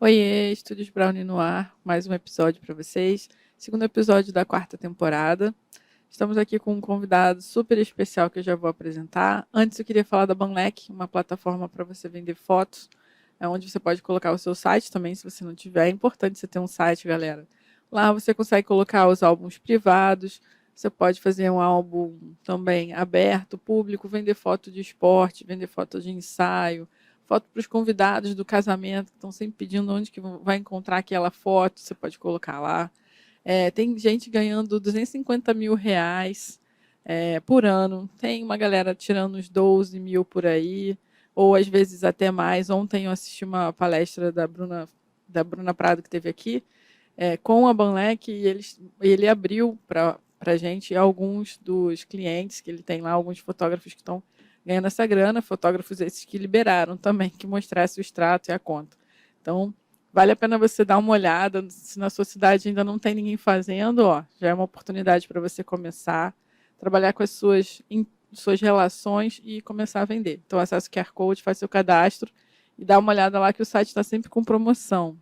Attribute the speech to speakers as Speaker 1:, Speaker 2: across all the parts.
Speaker 1: Oiê, Estúdios Brownie no ar, mais um episódio para vocês. Segundo episódio da quarta temporada. Estamos aqui com um convidado super especial que eu já vou apresentar. Antes eu queria falar da Banlec, uma plataforma para você vender fotos, onde você pode colocar o seu site também, se você não tiver. É importante você ter um site, galera. Lá você consegue colocar os álbuns privados, você pode fazer um álbum também aberto, público, vender foto de esporte, vender foto de ensaio, foto para os convidados do casamento, que estão sempre pedindo onde que vai encontrar aquela foto, você pode colocar lá. Tem gente ganhando 250 mil reais por ano. Tem uma galera tirando uns 12 mil por aí, ou às vezes até mais. Ontem eu assisti uma palestra da Bruna Prado, que teve aqui, com a Banlec, e ele abriu para a gente alguns dos clientes que ele tem lá, alguns fotógrafos que estão ganhando essa grana, fotógrafos esses que liberaram também, que mostrasse o extrato e a conta. Então, vale a pena você dar uma olhada, se na sua cidade ainda não tem ninguém fazendo, já é uma oportunidade para você começar, trabalhar com as suas relações e começar a vender. Então, acessa o QR Code, faz seu cadastro e dá uma olhada lá que o site está sempre com promoção.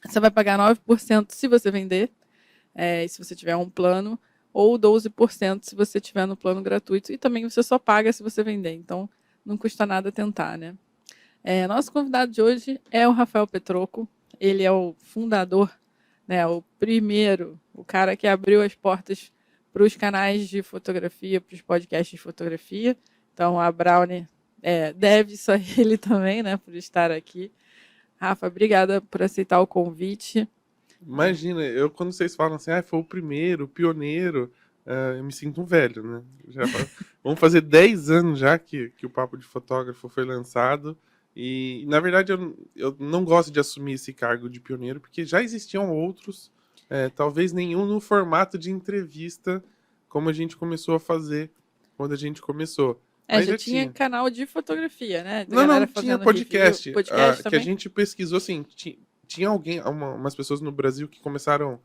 Speaker 1: Você vai pagar 9% se você vender, se você tiver um plano, ou 12% se você tiver no plano gratuito. E também você só paga se você vender. Então, não custa nada tentar, né? Nosso convidado de hoje é o Rafael Petrocco. Ele é o fundador, né, o primeiro, o cara que abriu as portas para os canais de fotografia, para os podcasts de fotografia. Então, a Brownie deve isso a ele também, né, por estar aqui. Rafa, obrigada por aceitar o convite.
Speaker 2: Imagina, quando vocês falam assim, foi o primeiro, o pioneiro, eu me sinto um velho, né? Vamos fazer 10 anos já que o Papo de Fotógrafo foi lançado. E, na verdade, eu não gosto de assumir esse cargo de pioneiro, porque já existiam outros, talvez nenhum no formato de entrevista, como a gente começou a fazer quando a gente começou. Mas
Speaker 1: Já
Speaker 2: já
Speaker 1: tinha
Speaker 2: tinha.
Speaker 1: canal de fotografia, né? Da
Speaker 2: Não,
Speaker 1: galera
Speaker 2: tinha
Speaker 1: fazendo review.
Speaker 2: podcast.
Speaker 1: Podcast
Speaker 2: Que a
Speaker 1: também?
Speaker 2: gente pesquisou assim. Tinha umas pessoas no Brasil que começaram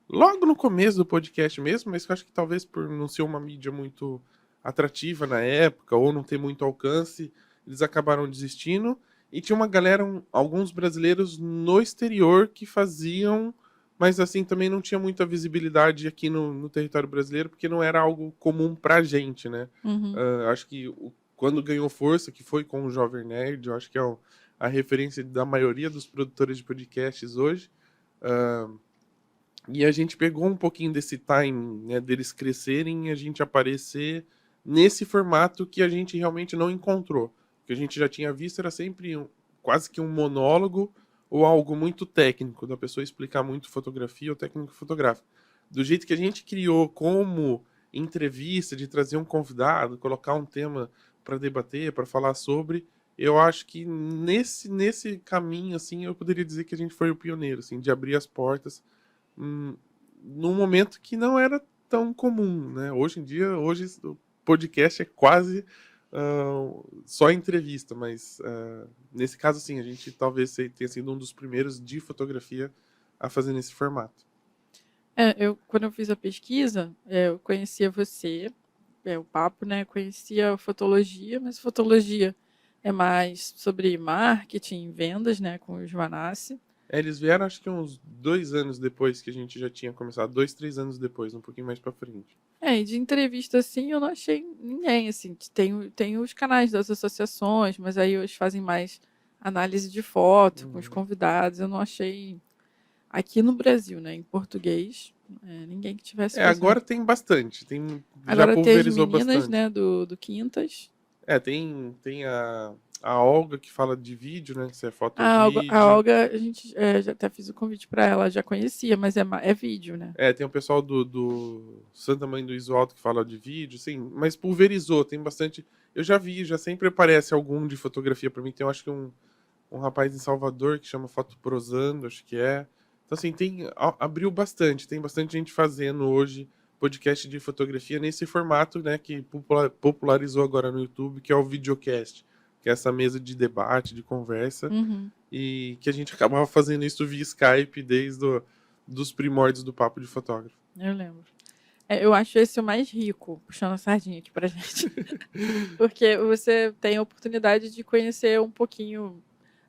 Speaker 2: logo no começo do podcast mesmo, mas que eu acho que talvez por não ser uma mídia muito atrativa na época, ou não ter muito alcance, eles acabaram desistindo. E tinha uma galera, alguns brasileiros no exterior que faziam, mas assim também não tinha muita visibilidade aqui no território brasileiro, porque não era algo comum pra gente, né?
Speaker 1: Uhum.
Speaker 2: Acho que quando ganhou força, que foi com o Jovem Nerd, eu acho que é a referência da maioria dos produtores de podcasts hoje. E a gente pegou um pouquinho desse time, né, deles crescerem e a gente aparecer nesse formato que a gente realmente não encontrou. O que a gente já tinha visto era sempre quase que um monólogo ou algo muito técnico, da pessoa explicar muito fotografia ou técnico fotográfico. Do jeito que a gente criou como entrevista, de trazer um convidado, colocar um tema para debater, para falar sobre, eu acho que nesse caminho, assim, eu poderia dizer que a gente foi o pioneiro, assim, de abrir as portas num momento que não era tão comum, né? Hoje em dia, o podcast é quase só entrevista, mas nesse caso, sim, a gente talvez tenha sido um dos primeiros de fotografia a fazer nesse formato.
Speaker 1: Quando eu fiz a pesquisa, eu conhecia você, o papo, né? Conhecia a fotologia, mas fotologia é mais sobre marketing, vendas, né? Com o Joanassi.
Speaker 2: Eles vieram, acho que uns 2 anos depois que a gente já tinha começado, 2, 3 anos depois, um pouquinho mais pra frente.
Speaker 1: E de entrevista, assim, eu não achei ninguém, assim. Tem os canais das associações, mas aí eles fazem mais análise de foto com os convidados. Eu não achei aqui no Brasil, né, em português, ninguém que tivesse fazendo.
Speaker 2: Agora tem bastante, já
Speaker 1: Agora tem as
Speaker 2: pulverizou
Speaker 1: meninas,
Speaker 2: bastante.
Speaker 1: né, do Quintas.
Speaker 2: Tem a Olga que fala de vídeo, né? Se é
Speaker 1: A
Speaker 2: foto-vídeo.
Speaker 1: Olga, a gente já até fiz o convite para ela, já conhecia, mas é vídeo, né?
Speaker 2: Tem o pessoal do Santa Mãe do Iso Alto que fala de vídeo, sim, mas pulverizou, tem bastante. Eu já vi, já sempre aparece algum de fotografia para mim. Tem, eu acho que um rapaz em Salvador que chama Foto Prosando, acho que é. Então, assim, abriu bastante, tem bastante gente fazendo hoje podcast de fotografia nesse formato, né, que popularizou agora no YouTube, que é o videocast, que é essa mesa de debate, de conversa,
Speaker 1: Uhum.
Speaker 2: e que a gente acabava fazendo isso via Skype desde dos primórdios do Papo de Fotógrafo.
Speaker 1: Eu lembro. Eu acho esse o mais rico, puxando a sardinha aqui pra gente. Porque você tem a oportunidade de conhecer um pouquinho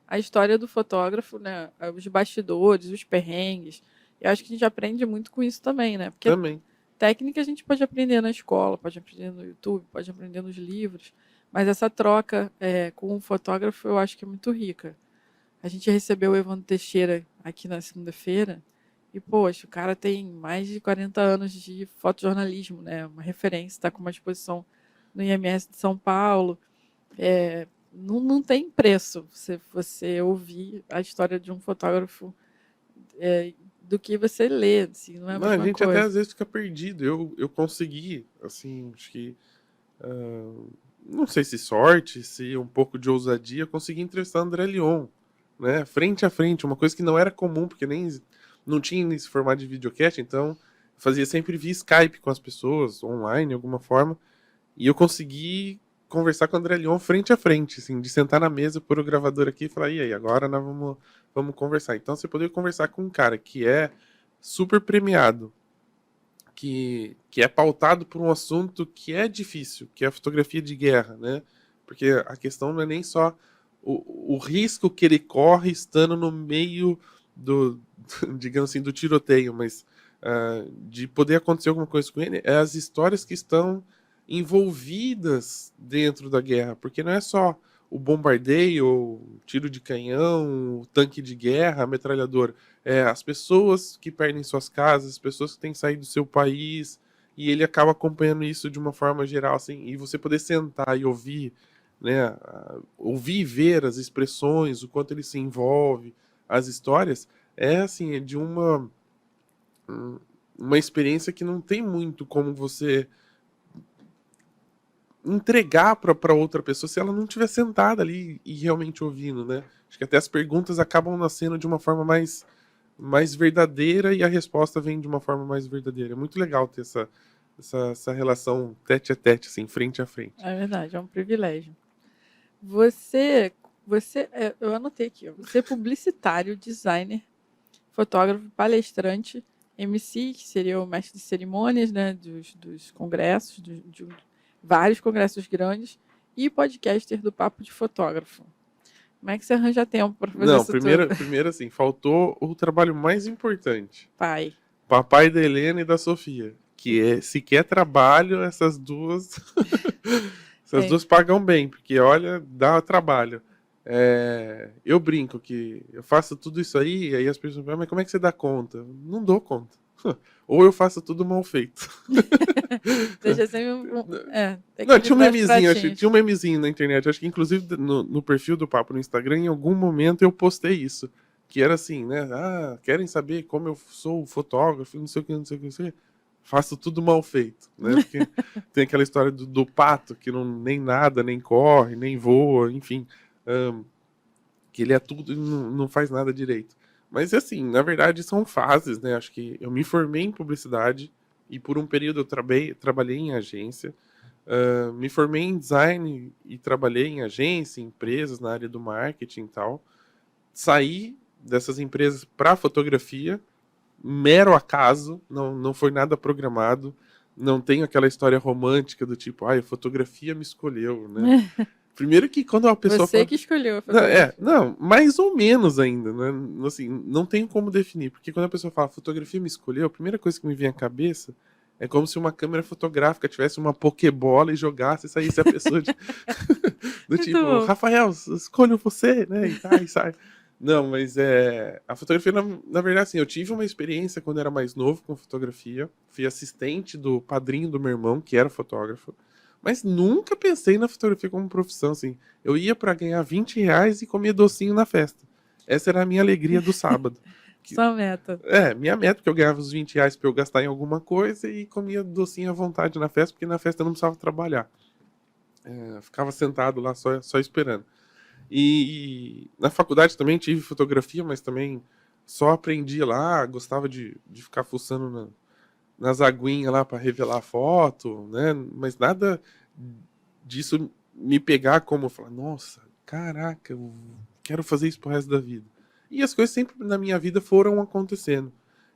Speaker 1: a história do fotógrafo, né? Os bastidores, os perrengues. Eu acho que a gente aprende muito com isso também, né? Porque
Speaker 2: Também.
Speaker 1: técnica a gente pode aprender na escola, pode aprender no YouTube, pode aprender nos livros, mas essa troca com o fotógrafo eu acho que é muito rica. A gente recebeu o Evandro Teixeira aqui na segunda-feira e, poxa, o cara tem mais de 40 anos de fotojornalismo, né? Uma referência, está com uma exposição no IMS de São Paulo. Não tem preço você ouvir a história de um fotógrafo do que você lê, assim, não é a
Speaker 2: Não, a
Speaker 1: mesma
Speaker 2: gente até
Speaker 1: coisa.
Speaker 2: às vezes fica perdido. Eu consegui, assim, acho que. ah, não sei se sorte, se um pouco de ousadia, consegui entrevistar André Leon, né? Frente a frente, uma coisa que não era comum, porque nem não tinha esse formato de videocast, então eu fazia sempre via Skype com as pessoas, online, de alguma forma, e eu consegui conversar com o André Leon frente a frente, assim, de sentar na mesa, pôr o gravador aqui e falar, e aí, agora nós vamos conversar. Então você poder conversar com um cara que é super premiado, que é pautado por um assunto que é difícil, que é a fotografia de guerra, né? Porque a questão não é nem só o risco que ele corre estando no meio do, digamos assim, do tiroteio, mas de poder acontecer alguma coisa com ele, é as histórias que estão envolvidas dentro da guerra, porque não é só o bombardeio, o tiro de canhão, o tanque de guerra, a metralhadora, as pessoas que perdem suas casas, as pessoas que têm que sair do seu país, e ele acaba acompanhando isso de uma forma geral, assim, e você poder sentar e ouvir, né, ouvir e ver as expressões, o quanto ele se envolve, as histórias, assim, é de uma experiência que não tem muito como você entregar para outra pessoa se ela não estiver sentada ali e realmente ouvindo, né? Acho que até as perguntas acabam nascendo de uma forma mais verdadeira e a resposta vem de uma forma mais verdadeira. É muito legal ter essa relação tete a tete, assim, frente a frente.
Speaker 1: É verdade, é um privilégio. Você, eu anotei aqui, ó, você é publicitário, designer, fotógrafo, palestrante, MC, que seria o mestre de cerimônias, né, dos congressos, de vários congressos grandes, e podcaster do Papo de Fotógrafo. Como é que você arranja tempo para fazer
Speaker 2: Não,
Speaker 1: isso tudo?
Speaker 2: primeiro assim, faltou o trabalho mais importante.
Speaker 1: Pai.
Speaker 2: Papai da Helena e da Sofia. Que é, se quer trabalho, essas duas. Essas
Speaker 1: É,
Speaker 2: duas pagam bem, porque olha, dá trabalho. Eu brinco que eu faço tudo isso aí, e aí as pessoas falam, mas como é que você dá conta? Não dou conta. Ou eu faço tudo mal feito.
Speaker 1: deixa sempre
Speaker 2: Não, tinha um
Speaker 1: equilibrar os
Speaker 2: memezinho, acho que tinha
Speaker 1: pratinhos.
Speaker 2: um memezinho na internet. Acho que inclusive no perfil do Papo no Instagram, em algum momento eu postei isso. Que era assim, né? Ah, querem saber como eu sou fotógrafo, não sei o que, não sei o que, não sei o que. Faço tudo mal feito, né? Porque tem aquela história do pato que não nem nada, nem corre, nem voa, enfim. Que ele é tudo e não faz nada direito. Mas assim, na verdade são fases, né? Acho que eu me formei em publicidade e por um período eu trabalhei em agência. Me formei em design e trabalhei em agência, em empresas na área do marketing e tal. Saí dessas empresas para fotografia, mero acaso, não foi nada programado. Não tenho aquela história romântica do tipo, a fotografia me escolheu, né? Primeiro que quando a pessoa
Speaker 1: Você
Speaker 2: fala.
Speaker 1: que escolheu a
Speaker 2: Não,
Speaker 1: fotografia.
Speaker 2: não, mais ou menos ainda, né? Assim, não tenho como definir, porque quando a pessoa fala fotografia me escolheu, a primeira coisa que me vem à cabeça é como se uma câmera fotográfica tivesse uma pokebola e jogasse e saísse a pessoa do
Speaker 1: Muito
Speaker 2: tipo,
Speaker 1: bom.
Speaker 2: Rafael, escolho você, né? E tá, e sai. Não, mas a fotografia, na verdade, assim, eu tive uma experiência quando era mais novo com fotografia. Fui assistente do padrinho do meu irmão, que era fotógrafo. Mas nunca pensei na fotografia como profissão, assim. Eu ia para ganhar R$ 20 e comia docinho na festa. Essa era a minha alegria do sábado. Que,
Speaker 1: Sua meta.
Speaker 2: minha meta, porque eu ganhava os R$ 20 para eu gastar em alguma coisa e comia docinho à vontade na festa, porque na festa eu não precisava trabalhar. Ficava sentado lá só esperando. E na faculdade também tive fotografia, mas também só aprendi lá, gostava de ficar fuçando nas aguinhas lá para revelar a foto, né? Mas nada disso me pegar como falar, nossa, caraca, eu quero fazer isso pro resto da vida. E as coisas sempre na minha vida foram acontecendo.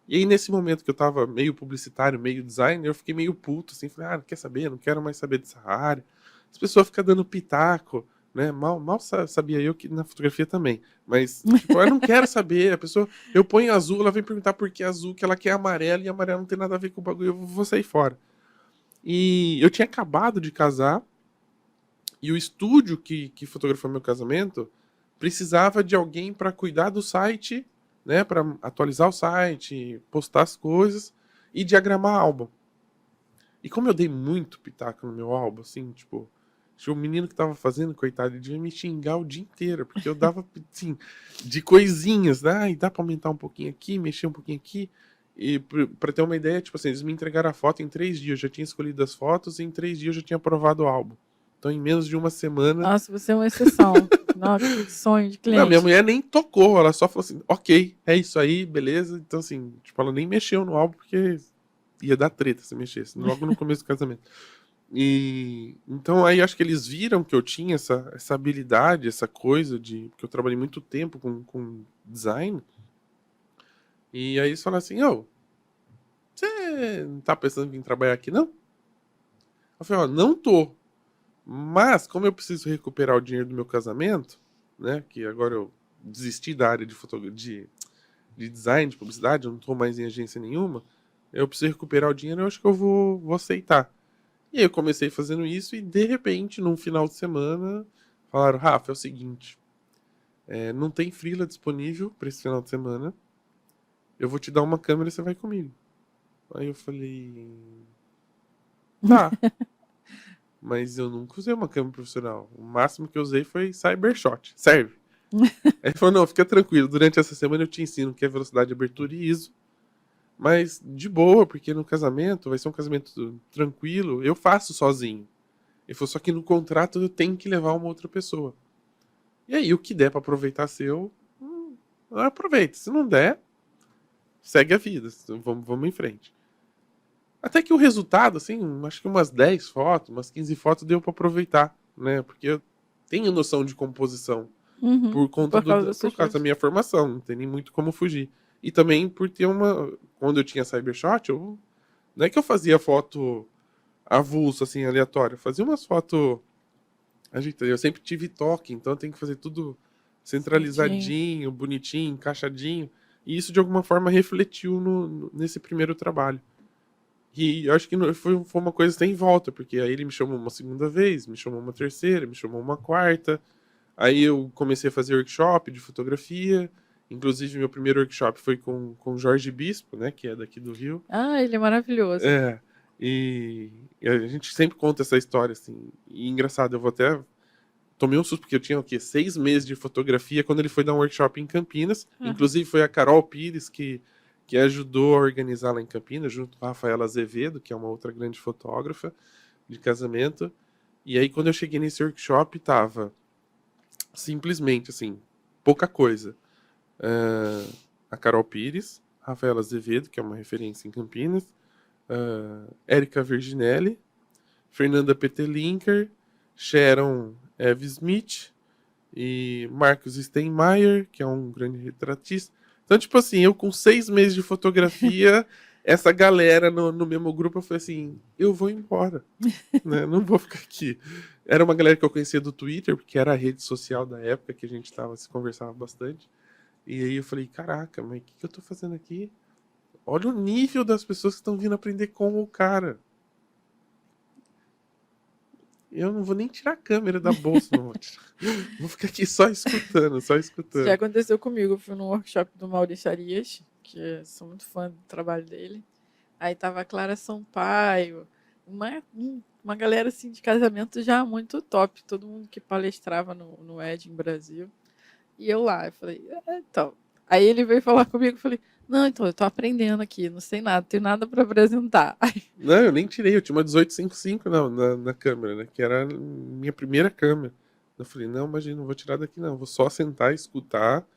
Speaker 2: E aí, nesse momento que eu tava meio publicitário, meio designer, eu fiquei meio puto, assim, falei, quer saber? Não quero mais saber dessa área. As pessoas ficam dando pitaco, né? Mal sabia eu que na fotografia também. Mas, tipo, eu não quero saber. A pessoa, eu ponho azul, ela vem perguntar por que azul, que ela quer amarelo, e amarelo não tem nada a ver com o bagulho, eu vou sair fora. E eu tinha acabado de casar, e o estúdio que fotografou meu casamento precisava de alguém para cuidar do site, né? Para atualizar o site, postar as coisas e diagramar álbum. E como eu dei muito pitaco no meu álbum, assim, tipo, o menino que tava fazendo, coitado, ele devia me xingar o dia inteiro, porque eu dava, assim, de coisinhas, né? E dá pra aumentar um pouquinho aqui, mexer um pouquinho aqui. E pra ter uma ideia, tipo assim, eles me entregaram a foto em 3 dias. Eu já tinha escolhido as fotos e em 3 dias eu já tinha aprovado o álbum. Então, em menos de uma semana.
Speaker 1: Nossa, você é uma exceção. Nossa, que sonho de
Speaker 2: Não, minha
Speaker 1: cliente.
Speaker 2: mulher nem tocou, ela só falou assim: ok, é isso aí, beleza. Então, assim, tipo, ela nem mexeu no álbum porque ia dar treta se mexesse, logo no começo do casamento. E então aí acho que eles viram que eu tinha essa habilidade, essa coisa de. Porque eu trabalhei muito tempo com design. E aí eles falaram assim: ô, você não tá pensando em vir trabalhar aqui, não? Eu falei: ó, não tô. Mas, como eu preciso recuperar o dinheiro do meu casamento, né? Que agora eu desisti da área de design, de publicidade, eu não tô mais em agência nenhuma. Eu preciso recuperar o dinheiro, eu acho que eu vou aceitar. E aí eu comecei fazendo isso e de repente, num final de semana, falaram: Rafa, é o seguinte, não tem freela disponível para esse final de semana. Eu vou te dar uma câmera e você vai comigo. Aí eu falei: tá. Mas eu nunca usei uma câmera profissional. O máximo que eu usei foi Cybershot. Serve. Aí ele falou: não, fica tranquilo. Durante essa semana eu te ensino o que é velocidade de abertura e ISO. Mas de boa, porque no casamento vai ser um casamento tranquilo. Eu faço sozinho. Ele falou: só que no contrato eu tenho que levar uma outra pessoa. E aí, o que der pra aproveitar seu, aproveita. Se não der, segue a vida. Vamos em frente. Até que o resultado, assim, acho que umas 10 fotos, umas 15 fotos deu pra aproveitar, né? Porque eu tenho noção de composição
Speaker 1: Uhum.
Speaker 2: por conta
Speaker 1: Por causa das
Speaker 2: por
Speaker 1: suas
Speaker 2: causa da
Speaker 1: fotos.
Speaker 2: minha formação, não tem nem muito como fugir. E também por ter uma. Quando eu tinha Cybershot, não é que eu fazia foto avulso, assim, aleatório. Eu fazia umas fotos. Eu sempre tive toque, então eu tenho que fazer tudo
Speaker 1: Certinho.
Speaker 2: centralizadinho, bonitinho, encaixadinho. E isso de alguma forma refletiu nesse primeiro trabalho. E eu acho que foi uma coisa sem volta, porque aí ele me chamou uma segunda vez, me chamou uma terceira, me chamou uma quarta. Aí eu comecei a fazer workshop de fotografia. Inclusive, meu primeiro workshop foi com o Jorge Bispo, né, que é daqui do Rio.
Speaker 1: Ah, ele é maravilhoso.
Speaker 2: É, e a gente sempre conta essa história, assim. E engraçado, eu vou até tomei um susto, porque eu tinha o quê? 6 meses de fotografia quando ele foi dar um workshop em Campinas.
Speaker 1: Aham.
Speaker 2: Inclusive foi a Carol Pires que ajudou a organizar lá em Campinas, junto com a Rafaela Azevedo, que é uma outra grande fotógrafa de casamento. E aí, quando eu cheguei nesse workshop, tava simplesmente, assim, pouca coisa. A Carol Pires, Rafaela Azevedo, que é uma referência em Campinas, Érica Virginelli, Fernanda Petelinker, Sharon Eve Smith, e Marcos Steinmeier, que é um grande retratista. Então, tipo assim, eu com 6 meses de fotografia, essa galera no mesmo grupo, eu falei assim, eu vou embora, né? Não vou ficar aqui. Era uma galera que eu conhecia do Twitter, porque era a rede social da época que a gente se conversava bastante. E aí eu falei, caraca, mas o que eu tô fazendo aqui? Olha o nível das pessoas que estão vindo aprender com o cara. Eu não vou nem tirar a câmera da bolsa, não vou tirar. Vou ficar aqui só escutando, só
Speaker 1: Isso já
Speaker 2: escutando.
Speaker 1: aconteceu comigo. Eu fui num workshop do Maurício Arias, que eu sou muito fã do trabalho dele. Aí tava a Clara Sampaio, uma galera assim de casamento já muito top, todo mundo que palestrava no Edin Brasil. E eu lá, eu falei, então. Aí ele veio falar comigo, eu falei, não, então, eu tô aprendendo aqui, não sei nada, tenho nada para apresentar. Aí,
Speaker 2: Não, eu nem tirei, eu tinha uma 1855 na câmera, né? Que era a minha primeira câmera. Eu falei, não, imagina, não vou tirar daqui não, vou só sentar e escutar.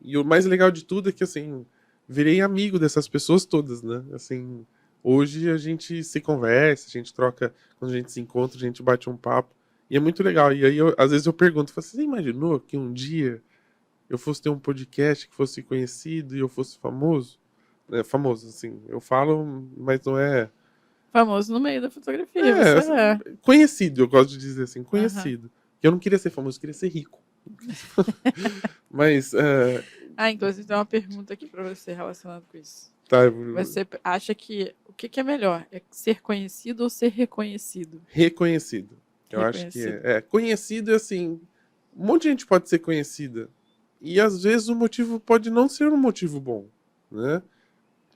Speaker 2: E o mais legal de tudo é que, assim, virei amigo dessas pessoas todas, né? Assim, hoje a gente se conversa, a gente troca, quando a gente se encontra, a gente bate um papo. E é muito legal. E aí, às vezes eu pergunto, você imaginou que um dia eu fosse ter um podcast que fosse conhecido e eu fosse famoso? Famoso, assim, eu falo, mas não é.
Speaker 1: famoso no meio da fotografia,
Speaker 2: É,
Speaker 1: você
Speaker 2: assim,
Speaker 1: é.
Speaker 2: conhecido, eu gosto de dizer assim,
Speaker 1: Aham.
Speaker 2: conhecido. Que eu não queria ser famoso, eu queria ser rico. Mas,
Speaker 1: Inclusive tem uma pergunta aqui para você relacionada com isso.
Speaker 2: tá,
Speaker 1: Você acha que o que é melhor? É ser conhecido ou ser reconhecido?
Speaker 2: reconhecido. Eu acho que
Speaker 1: Reconhecido.
Speaker 2: conhecido é assim, um monte de gente pode ser conhecida. E às vezes o motivo pode não ser um motivo bom, né?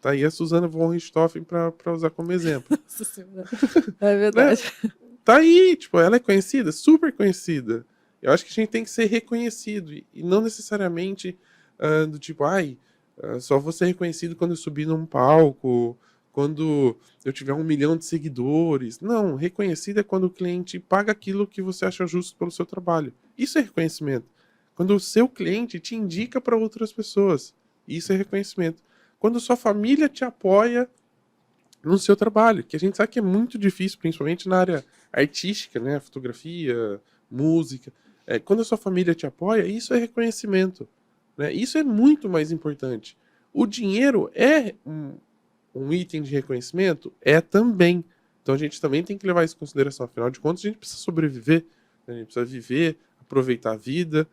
Speaker 2: Tá aí a Susana von Richthofen para usar como exemplo.
Speaker 1: Nossa Senhora. É
Speaker 2: Né?
Speaker 1: verdade.
Speaker 2: Tá aí, tipo, ela é conhecida, super conhecida. Eu acho que a gente tem que ser reconhecido e não necessariamente do tipo, só vou ser reconhecido quando eu subir num palco, quando eu tiver 1 milhão de seguidores. Não, reconhecido é quando o cliente paga aquilo que você acha justo pelo seu trabalho. Isso é reconhecimento. Quando o seu cliente te indica para outras pessoas. Isso é reconhecimento. Quando sua família te apoia no seu trabalho, que a gente sabe que é muito difícil, principalmente na área artística, né? Fotografia, música. Quando a sua família te apoia, isso é reconhecimento. Né? Isso é muito mais importante. O dinheiro é um item de reconhecimento? É também. Então a gente também tem que levar isso em consideração. Afinal de contas, a gente precisa sobreviver. Né? A gente precisa viver, aproveitar a vida,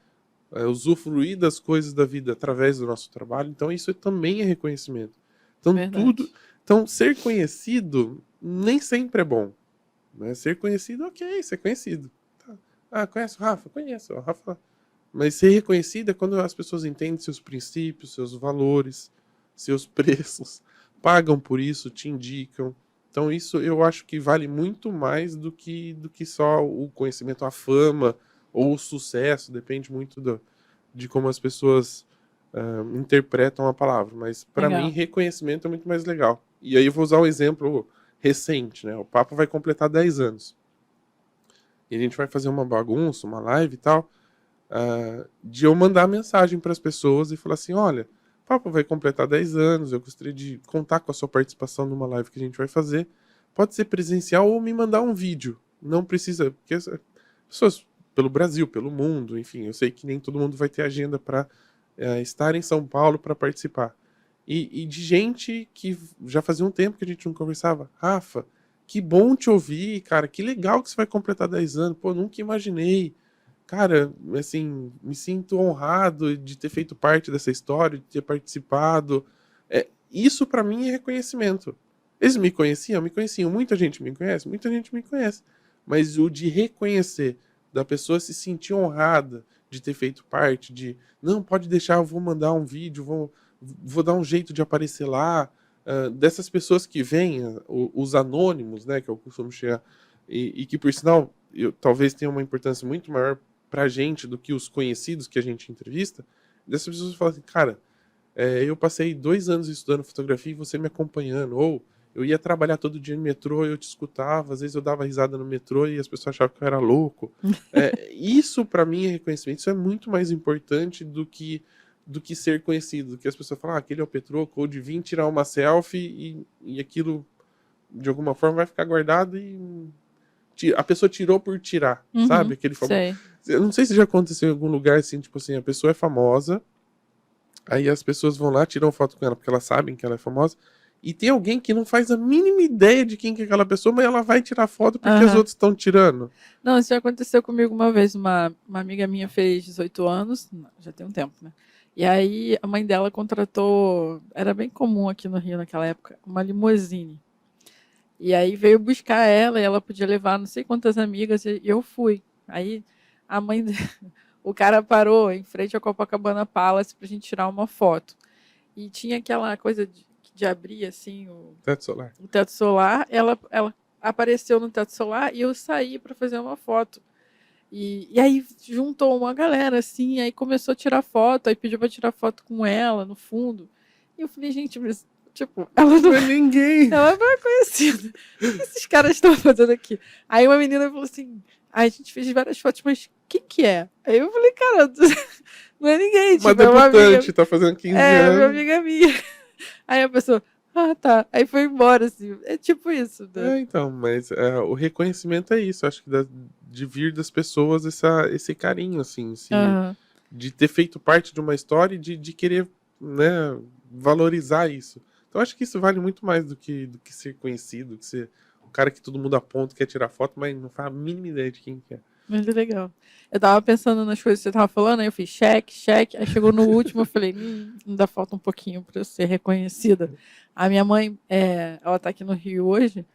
Speaker 2: usufruir das coisas da vida através do nosso trabalho. Então isso também é reconhecimento. Então
Speaker 1: Verdade.
Speaker 2: Então ser conhecido nem sempre é bom. Né? Ser conhecido, ok, ser conhecido. Tá. Conhece o Rafa? Conheço. O Rafa. Mas ser reconhecido é quando as pessoas entendem seus princípios, seus valores, seus preços, pagam por isso, te indicam. Então isso eu acho que vale muito mais do que só o conhecimento, a fama ou o sucesso, depende muito de como as pessoas interpretam a palavra. Mas para mim,
Speaker 1: Legal.
Speaker 2: reconhecimento é muito mais legal. E aí eu vou usar um exemplo recente, né? O Papa vai completar 10 anos. E a gente vai fazer uma bagunça, uma live e tal, de eu mandar mensagem para as pessoas e falar assim, olha, o Papa vai completar 10 anos, eu gostaria de contar com a sua participação numa live que a gente vai fazer. Pode ser presencial ou me mandar um vídeo. Não precisa, porque as pessoas pelo Brasil, pelo mundo, enfim, eu sei que nem todo mundo vai ter agenda para estar em São Paulo para participar. E de gente que já fazia um tempo que a gente não conversava. Rafa, que bom te ouvir, cara, que legal que você vai completar 10 anos. Pô, nunca imaginei. Cara, assim, me sinto honrado de ter feito parte dessa história, de ter participado. Isso para mim é reconhecimento. Eles me conheciam, muita gente me conhece. Mas o de reconhecer, da pessoa se sentir honrada de ter feito parte, não, pode deixar, eu vou mandar um vídeo, vou dar um jeito de aparecer lá. Dessas pessoas que vêm, os anônimos, né, que eu costumo chegar, e que por sinal, talvez tenha uma importância muito maior pra gente do que os conhecidos que a gente entrevista, dessas pessoas falam assim, cara, eu passei 2 anos estudando fotografia e você me acompanhando, ou eu ia trabalhar todo dia no metrô e eu te escutava, às vezes eu dava risada no metrô e as pessoas achavam que eu era louco. Isso para mim é reconhecimento, isso é muito mais importante do que ser conhecido, do que as pessoas falam, aquele é o Petroco, ou de vir tirar uma selfie e aquilo de alguma forma vai ficar guardado e a pessoa tirou por tirar, sabe? Aquele famoso.
Speaker 1: Sei.
Speaker 2: Eu não sei se já aconteceu em algum lugar assim, tipo assim, a pessoa é famosa, aí as pessoas vão lá, tiram foto com ela porque elas sabem que ela é famosa, e tem alguém que não faz a mínima ideia de quem que é aquela pessoa, mas ela vai tirar foto porque os outros estão tirando.
Speaker 1: Não, isso já aconteceu comigo uma vez. Uma amiga minha fez 18 anos, já tem um tempo, né? E aí a mãe dela contratou, era bem comum aqui no Rio naquela época, uma limusine. E aí veio buscar ela e ela podia levar não sei quantas amigas e eu fui. Aí a mãe, o cara parou em frente ao Copacabana Palace pra gente tirar uma foto. E tinha aquela coisa de abrir assim
Speaker 2: Teto solar.
Speaker 1: o teto solar. Ela apareceu no teto solar e eu saí para fazer uma foto. E aí juntou uma galera assim, aí começou a tirar foto, aí pediu para tirar foto com ela no fundo. E eu falei, gente, mas tipo, ela não
Speaker 2: é ninguém.
Speaker 1: Ela não é conhecida. O que esses caras estão fazendo aqui? Aí uma menina falou assim: a gente fez várias fotos, mas quem que é? Aí eu falei, cara, não é ninguém,
Speaker 2: Uma
Speaker 1: tipo, é uma amiga.
Speaker 2: debutante, tá fazendo 15
Speaker 1: Minha
Speaker 2: anos.
Speaker 1: amiga minha. Aí a pessoa, tá. Aí foi embora, assim. É tipo isso. Né?
Speaker 2: Então, mas o reconhecimento é isso. Acho que de vir das pessoas esse carinho, assim, de ter feito parte de uma história e de querer, né, valorizar isso. Então, acho que isso vale muito mais do que ser conhecido, que ser o cara que todo mundo aponta, quer tirar foto, mas não faz a mínima ideia de quem que é.
Speaker 1: Muito legal. Eu tava pensando nas coisas que você tava falando, aí eu fiz cheque, cheque. Aí chegou no último, eu falei, ainda falta um pouquinho para eu ser reconhecida. A minha mãe, ela tá aqui no Rio hoje,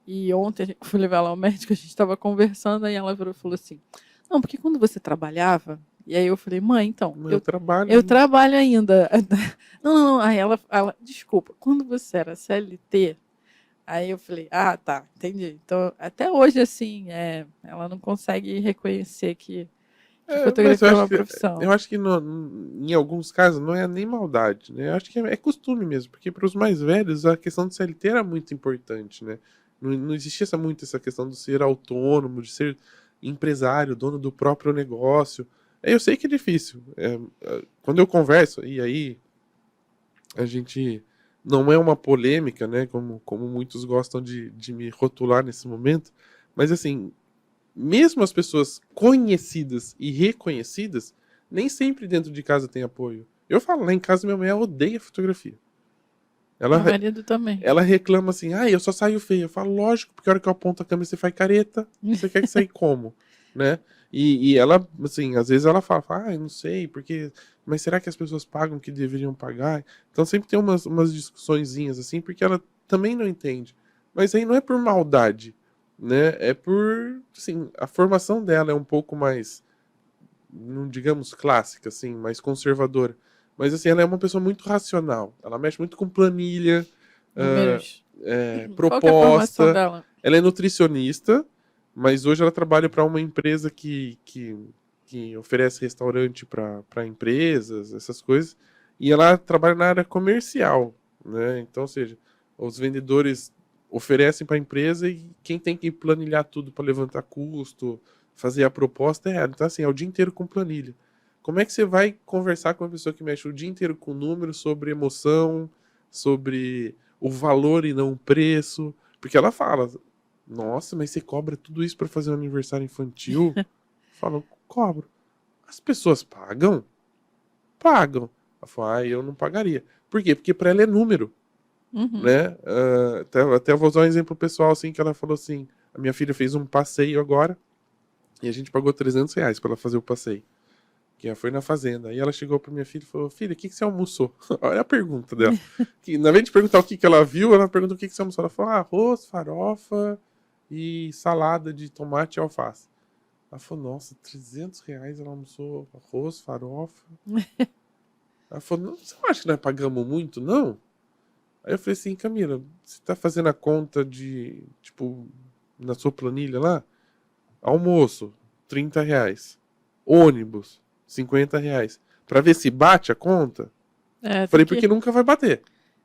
Speaker 1: e ontem eu fui levar ela ao médico, a gente estava conversando, aí ela virou e falou assim, não, porque quando você trabalhava, e aí eu falei, mãe, então,
Speaker 2: Mas eu trabalho,
Speaker 1: eu
Speaker 2: né?
Speaker 1: trabalho ainda. Não, não, não. Aí ela, desculpa, quando você era CLT, aí eu falei, ah, tá, entendi. Então, até hoje, assim, ela não consegue reconhecer que
Speaker 2: Mas
Speaker 1: fotografia é uma profissão.
Speaker 2: eu acho que em alguns casos não é nem maldade, né? Eu acho que é costume mesmo, porque para os mais velhos a questão do CLT era muito importante, né? Não existia muito essa questão de ser autônomo, de ser empresário, dono do próprio negócio. Eu sei que é difícil. Quando eu converso, e aí a gente não é uma polêmica, né? Como muitos gostam de me rotular nesse momento, mas assim, mesmo as pessoas conhecidas e reconhecidas, nem sempre dentro de casa tem apoio. Eu falo, lá em casa minha mãe odeia fotografia. Ela,
Speaker 1: Meu marido também.
Speaker 2: ela reclama assim, eu só saio feio. Eu falo, lógico, porque a hora que eu aponto a câmera você faz careta. Você quer que saia como? Né? E ela, assim, às vezes ela fala, eu não sei, porque... Mas será que as pessoas pagam o que deveriam pagar? Então sempre tem umas discussõezinhas assim, porque ela também não entende. Mas aí não é por maldade, né? É por, assim, a formação dela é um pouco mais, não digamos clássica, assim, mais conservadora. Mas assim, ela é uma pessoa muito racional. Ela mexe muito com planilha, ah,
Speaker 1: Números. Qual que é a formação
Speaker 2: proposta.
Speaker 1: dela?
Speaker 2: Ela é nutricionista, mas hoje ela trabalha para uma empresa que oferece restaurante para empresas, essas coisas. E ela trabalha na área comercial, né? Então, ou seja, os vendedores oferecem para a empresa e quem tem que planilhar tudo para levantar custo, fazer a proposta é ela. Então, assim, é o dia inteiro com planilha. Como é que você vai conversar com uma pessoa que mexe o dia inteiro com números sobre emoção, sobre o valor e não o preço? Porque ela fala, nossa, mas você cobra tudo isso para fazer um aniversário infantil? Fala, cobro. As pessoas pagam? Pagam. Ela fala, eu não pagaria. Por quê? Porque para ela é número,
Speaker 1: Uhum.
Speaker 2: né? Até vou usar um exemplo pessoal, assim, que ela falou assim, a minha filha fez um passeio agora, e a gente pagou R$ 300 para ela fazer o passeio. Que ela foi na fazenda. Aí ela chegou pra minha filha e falou, filha, o que você almoçou? Olha a pergunta dela. Que, na vez de perguntar o que ela viu, ela perguntou o que você almoçou. Ela falou, arroz, farofa e salada de tomate e alface. Ela falou, nossa, R$ 300 ela almoçou arroz, farofa. Ela falou, não, você não acha que nós pagamos muito, não? Aí eu falei assim, Camila, você tá fazendo a conta de, tipo, na sua planilha lá? Almoço, R$ 30. Ônibus, R$ 50. Pra ver se bate a conta.
Speaker 1: Tem
Speaker 2: Falei,
Speaker 1: que.
Speaker 2: porque nunca vai bater.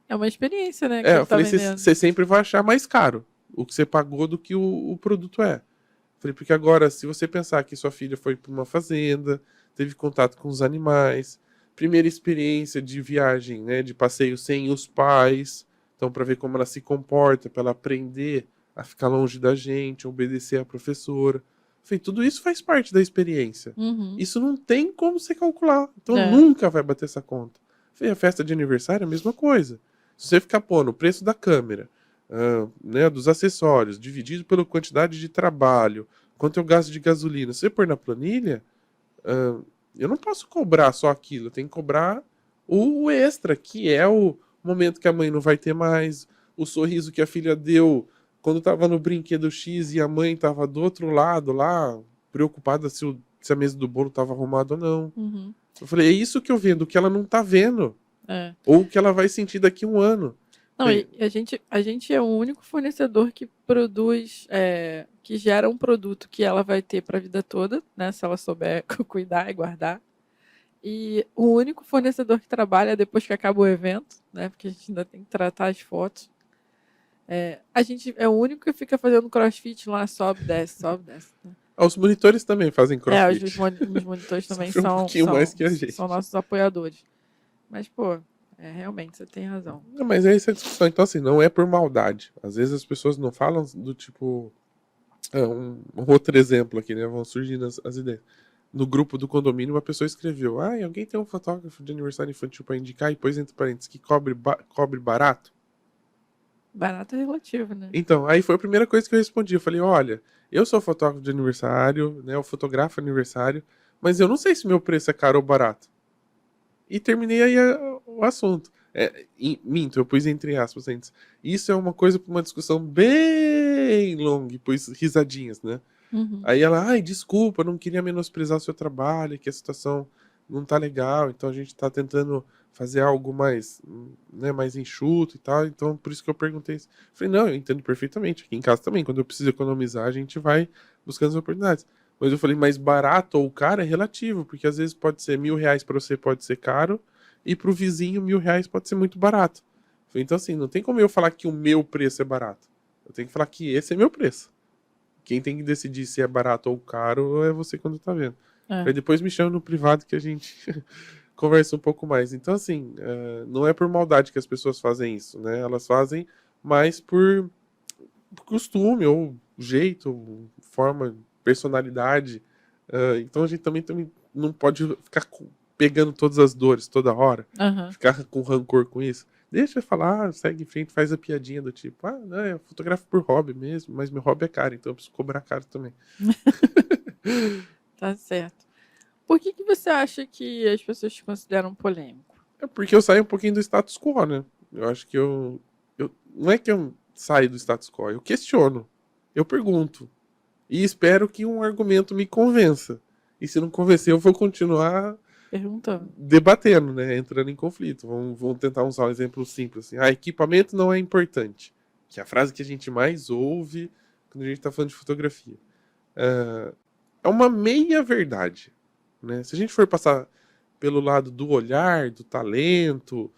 Speaker 1: É uma experiência, né, que ele
Speaker 2: Eu
Speaker 1: tá
Speaker 2: falei,
Speaker 1: vendendo.
Speaker 2: você sempre vai achar mais caro o que você pagou do que o produto é. Falei, porque agora, se você pensar que sua filha foi para uma fazenda, teve contato com os animais, primeira experiência de viagem, né, de passeio sem os pais, então para ver como ela se comporta, para ela aprender a ficar longe da gente, a obedecer à professora. Falei, tudo isso faz parte da experiência.
Speaker 1: Uhum.
Speaker 2: Isso não tem como você calcular, então
Speaker 1: É.
Speaker 2: nunca vai bater essa conta. Falei, a festa de aniversário é a mesma coisa. Se você ficar pondo o preço da câmera, né, dos acessórios, dividido pela quantidade de trabalho, quanto eu gasto de gasolina, se você pôr na planilha, eu não posso cobrar só aquilo, eu tenho que cobrar o extra, que é o momento que a mãe não vai ter mais, o sorriso que a filha deu quando estava no brinquedo X e a mãe estava do outro lado lá, preocupada se a mesa do bolo estava arrumada ou não.
Speaker 1: Uhum.
Speaker 2: Eu falei, é isso que eu vendo, o que ela não tá vendo,
Speaker 1: É.
Speaker 2: ou o que ela vai sentir daqui a um ano.
Speaker 1: Não, e a gente é o único fornecedor que produz, que gera um produto que ela vai ter para a vida toda, né? Se ela souber cuidar e guardar. E o único fornecedor que trabalha depois que acaba o evento, né? Porque a gente ainda tem que tratar as fotos. A gente é o único que fica fazendo crossfit lá, sobe, desce, sobe, desce. Né?
Speaker 2: Os monitores também fazem
Speaker 1: Os
Speaker 2: crossfit.
Speaker 1: monitores também
Speaker 2: Sofrem um
Speaker 1: são,
Speaker 2: pouquinho mais
Speaker 1: são,
Speaker 2: que a
Speaker 1: são
Speaker 2: gente.
Speaker 1: nossos apoiadores. Mas, pô, realmente, você tem razão.
Speaker 2: Não, mas é essa a discussão. Então, assim, não é por maldade. Às vezes as pessoas não falam do tipo. Um outro exemplo aqui, né? Vão surgindo as ideias. No grupo do condomínio, uma pessoa escreveu: alguém tem um fotógrafo de aniversário infantil para indicar? E pôs entre parênteses que cobre barato.
Speaker 1: Barato é relativo, né?
Speaker 2: Então, aí foi a primeira coisa que eu respondi. Eu falei, olha, eu sou fotógrafo de aniversário, né? Eu fotografo aniversário, mas eu não sei se meu preço é caro ou barato. E terminei aí o assunto. Minto, eu pus entre aspas antes. Isso é uma coisa para uma discussão bem longa, e pus risadinhas, né?
Speaker 1: Uhum.
Speaker 2: Aí ela, ai, desculpa, não queria menosprezar o seu trabalho, que a situação não tá legal, então a gente tá tentando fazer algo mais, né, mais enxuto e tal, então por isso que eu perguntei isso. Falei, não, eu entendo perfeitamente, aqui em casa também, quando eu preciso economizar, a gente vai buscando as oportunidades. Mas eu falei, mais barato ou caro é relativo, porque às vezes pode ser R$ 1.000 para você, pode ser caro, e pro vizinho R$ 1.000 pode ser muito barato. Falei, então assim, não tem como eu falar que o meu preço é barato. Eu tenho que falar que esse é meu preço. Quem tem que decidir se é barato ou caro é você quando tá vendo.
Speaker 1: É.
Speaker 2: Aí depois me chama no privado que a gente conversa um pouco mais. Então, assim, não é por maldade que as pessoas fazem isso, né? Elas fazem mais por costume, ou jeito, ou forma, personalidade. Então a gente também não pode ficar pegando todas as dores toda hora,
Speaker 1: Aham.
Speaker 2: ficar com rancor com isso. Deixa eu falar, segue em frente, faz a piadinha do tipo, não, eu fotografo por hobby mesmo, mas meu hobby é caro, então eu preciso cobrar caro também.
Speaker 1: Tá certo. Por que você acha que as pessoas te consideram polêmico?
Speaker 2: É porque eu saio um pouquinho do status quo, né? Eu acho que não é que eu saio do status quo, eu questiono, eu pergunto, e espero que um argumento me convença. E se não convencer, eu vou continuar
Speaker 1: Perguntando.
Speaker 2: debatendo, né? Entrando em conflito. Vamos tentar usar um exemplo simples. Assim. Equipamento não é importante. Que é a frase que a gente mais ouve quando a gente está falando de fotografia. É uma meia-verdade. Né? Se a gente for passar pelo lado do olhar, do talento,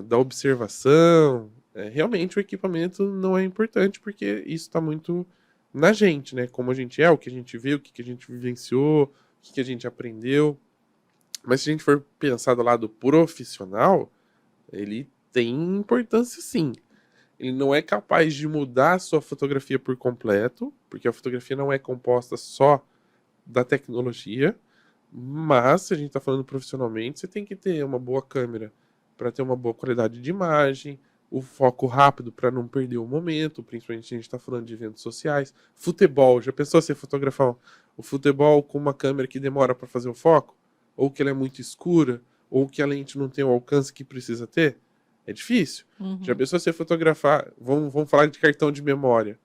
Speaker 2: da observação, realmente o equipamento não é importante porque isso está muito na gente, né? Como a gente é, o que a gente vê, o que a gente vivenciou, o que a gente aprendeu. Mas se a gente for pensar do lado profissional, ele tem importância sim. Ele não é capaz de mudar a sua fotografia por completo, porque a fotografia não é composta só da tecnologia, mas se a gente está falando profissionalmente, você tem que ter uma boa câmera para ter uma boa qualidade de imagem, o foco rápido para não perder o momento, principalmente se a gente está falando de eventos sociais. Futebol, já pensou você fotografar o futebol com uma câmera que demora para fazer o foco? Ou que ela é muito escura? Ou que a lente não tem o alcance que precisa ter? É difícil. Já
Speaker 1: Uhum.
Speaker 2: pensou você fotografar? Vamos falar de cartão de memória.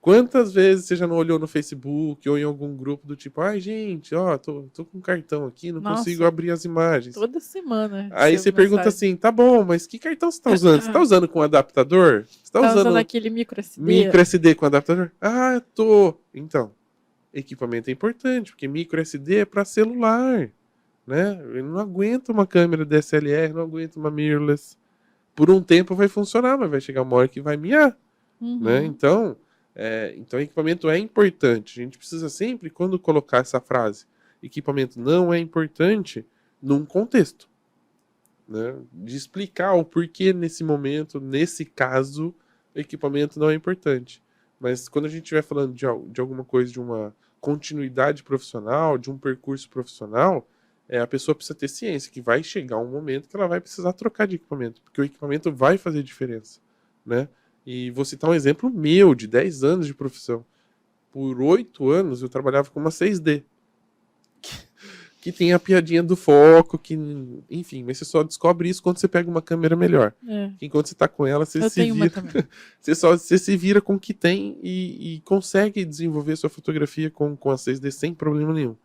Speaker 2: Quantas vezes você já não olhou no Facebook ou em algum grupo do tipo, ai gente, ó, tô com um cartão aqui, não consigo
Speaker 1: Nossa,
Speaker 2: abrir as imagens.
Speaker 1: toda semana
Speaker 2: Aí
Speaker 1: recebo
Speaker 2: você pergunta
Speaker 1: mensagem.
Speaker 2: assim, tá bom, mas que cartão você tá usando? Você tá usando com adaptador? Você tá
Speaker 1: Tá usando
Speaker 2: usando
Speaker 1: aquele micro SD?
Speaker 2: micro SD com adaptador? Ah, tô. Então, equipamento é importante, porque micro SD é para celular, né? Ele não aguenta uma câmera DSLR, não aguenta uma mirrorless. Por um tempo vai funcionar, mas vai chegar uma hora que vai miar, né?
Speaker 1: Uhum.
Speaker 2: Então equipamento é importante. A gente precisa sempre, quando colocar essa frase, equipamento não é importante, num contexto, né? De explicar o porquê nesse momento, nesse caso, o equipamento não é importante. Mas quando a gente estiver falando de alguma coisa, de uma continuidade profissional, de um percurso profissional, a pessoa precisa ter ciência que vai chegar um momento que ela vai precisar trocar de equipamento, porque o equipamento vai fazer diferença, né? E vou citar um exemplo meu, de 10 anos de profissão. Por 8 anos eu trabalhava com uma 6D, que tem a piadinha do foco, que, enfim, mas você só descobre isso quando você pega uma câmera melhor.
Speaker 1: É.
Speaker 2: Que enquanto você tá com ela, você
Speaker 1: Eu
Speaker 2: se
Speaker 1: tenho uma
Speaker 2: vira,
Speaker 1: também.
Speaker 2: você se vira com o que tem e consegue desenvolver sua fotografia com a 6D sem problema nenhum.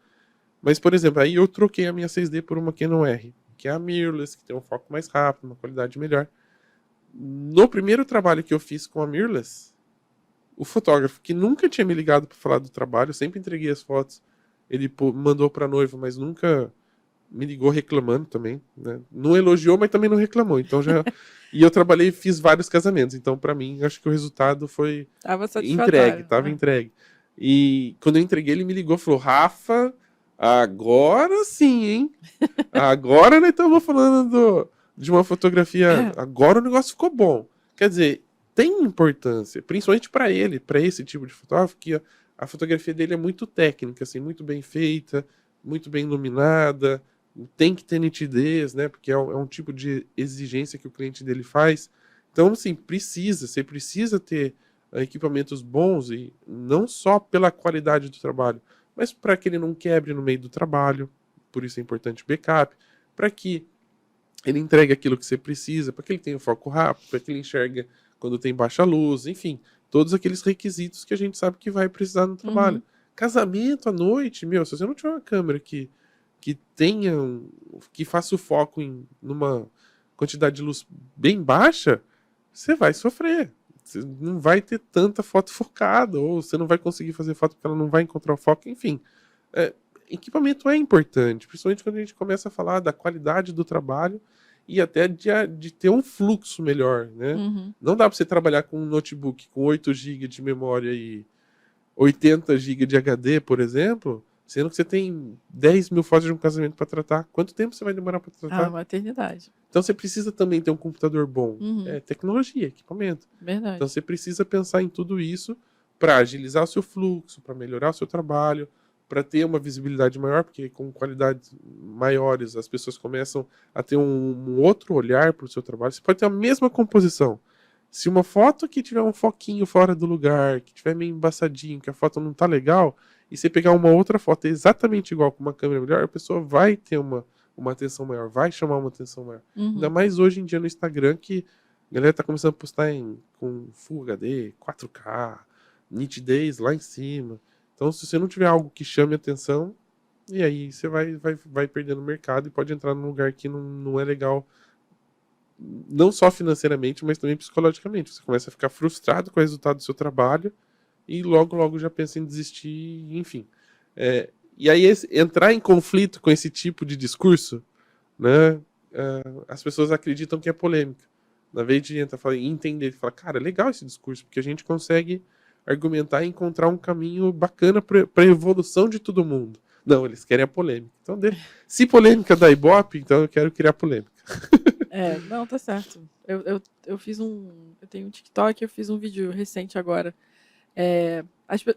Speaker 2: Mas, por exemplo, aí eu troquei a minha 6D por uma Canon R, que é a mirrorless, que tem um foco mais rápido, uma qualidade melhor. No primeiro trabalho que eu fiz com a mirrorless, o fotógrafo que nunca tinha me ligado para falar do trabalho, eu sempre entreguei as fotos, ele mandou para noiva, mas nunca me ligou reclamando também, né? Não elogiou, mas também não reclamou. Então já e eu trabalhei, fiz vários casamentos. Então para mim, acho que o resultado foi
Speaker 1: Tava
Speaker 2: entregue,
Speaker 1: satisfatório.
Speaker 2: tava entregue. E quando eu entreguei, ele me ligou, e falou: "Rafa, agora sim, hein? Agora nós estamos falando de uma fotografia. Agora o negócio ficou bom." Quer dizer, tem importância, principalmente para ele, para esse tipo de fotógrafo, que a fotografia dele é muito técnica, assim, muito bem feita, muito bem iluminada, tem que ter nitidez, né? Porque é um tipo de exigência que o cliente dele faz. Então, assim, você precisa ter equipamentos bons e não só pela qualidade do trabalho, mas para que ele não quebre no meio do trabalho, por isso é importante o backup, para que ele entregue aquilo que você precisa, para que ele tenha foco rápido, para que ele enxergue quando tem baixa luz, enfim, todos aqueles requisitos que a gente sabe que vai precisar no trabalho.
Speaker 1: Uhum.
Speaker 2: Casamento à noite, meu, se você não tiver uma câmera que tenha, que faça o foco numa quantidade de luz bem baixa, você vai sofrer. Você não vai ter tanta foto focada, ou você não vai conseguir fazer foto porque ela não vai encontrar o foco, enfim. É, equipamento é importante, principalmente quando a gente começa a falar da qualidade do trabalho e até de ter um fluxo melhor, né?
Speaker 1: Uhum.
Speaker 2: Não dá para você trabalhar com um notebook com 8 GB de memória e 80 GB de HD, por exemplo, sendo que você tem 10 mil fotos de um casamento para tratar. Quanto tempo você vai demorar para tratar?
Speaker 1: Maternidade.
Speaker 2: Então você precisa também ter um computador bom.
Speaker 1: Uhum.
Speaker 2: É tecnologia, equipamento.
Speaker 1: Verdade.
Speaker 2: Então você precisa pensar em tudo isso para agilizar o seu fluxo, para melhorar o seu trabalho, para ter uma visibilidade maior, porque com qualidades maiores as pessoas começam a ter um outro olhar para o seu trabalho. Você pode ter a mesma composição. Se uma foto que tiver um foquinho fora do lugar, que tiver meio embaçadinho, que a foto não tá legal, e você pegar uma outra foto exatamente igual com uma câmera melhor, a pessoa vai ter uma atenção maior, vai chamar uma atenção maior.
Speaker 1: Uhum.
Speaker 2: Ainda mais hoje em dia no Instagram, que a galera tá começando a postar com Full HD, 4K, nitidez lá em cima. Então, se você não tiver algo que chame atenção, e aí você vai perdendo o mercado e pode entrar num lugar que não é legal, não só financeiramente, mas também psicologicamente. Você começa a ficar frustrado com o resultado do seu trabalho e logo já pensa em desistir, enfim. E aí entrar em conflito com esse tipo de discurso, né? As pessoas acreditam que é polêmica. Na vez de entrar e entender, falar, cara, é legal esse discurso, porque a gente consegue argumentar e encontrar um caminho bacana para a evolução de todo mundo. Não, eles querem a polêmica. Então, se polêmica dá Ibope, então eu quero criar polêmica.
Speaker 1: Não, tá certo. Eu fiz eu tenho um TikTok, eu fiz um vídeo recente agora.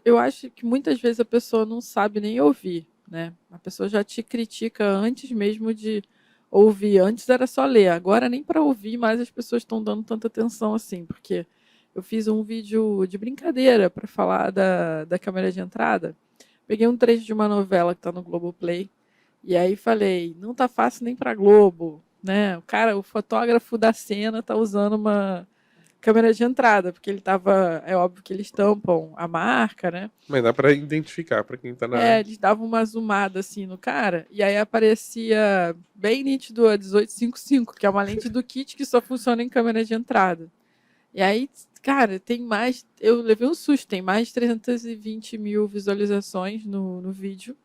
Speaker 1: Eu acho que muitas vezes a pessoa não sabe nem ouvir, né? A pessoa já te critica antes mesmo de ouvir. Antes era só ler, agora nem para ouvir mais as pessoas estão dando tanta atenção assim, porque eu fiz um vídeo de brincadeira para falar da câmera de entrada. Peguei um trecho de uma novela que tá no Globoplay e aí falei, não tá fácil nem para Globo, né? O fotógrafo da cena tá usando uma câmera de entrada, porque ele tava. É óbvio que eles tampam a marca, né?
Speaker 2: Mas dá pra identificar pra quem tá na.
Speaker 1: Eles davam uma zoomada assim no cara, e aí aparecia bem nítido a 1855, que é uma lente do kit que só funciona em câmera de entrada. E aí, cara, tem mais. Eu levei um susto, tem mais de 320 mil visualizações no vídeo.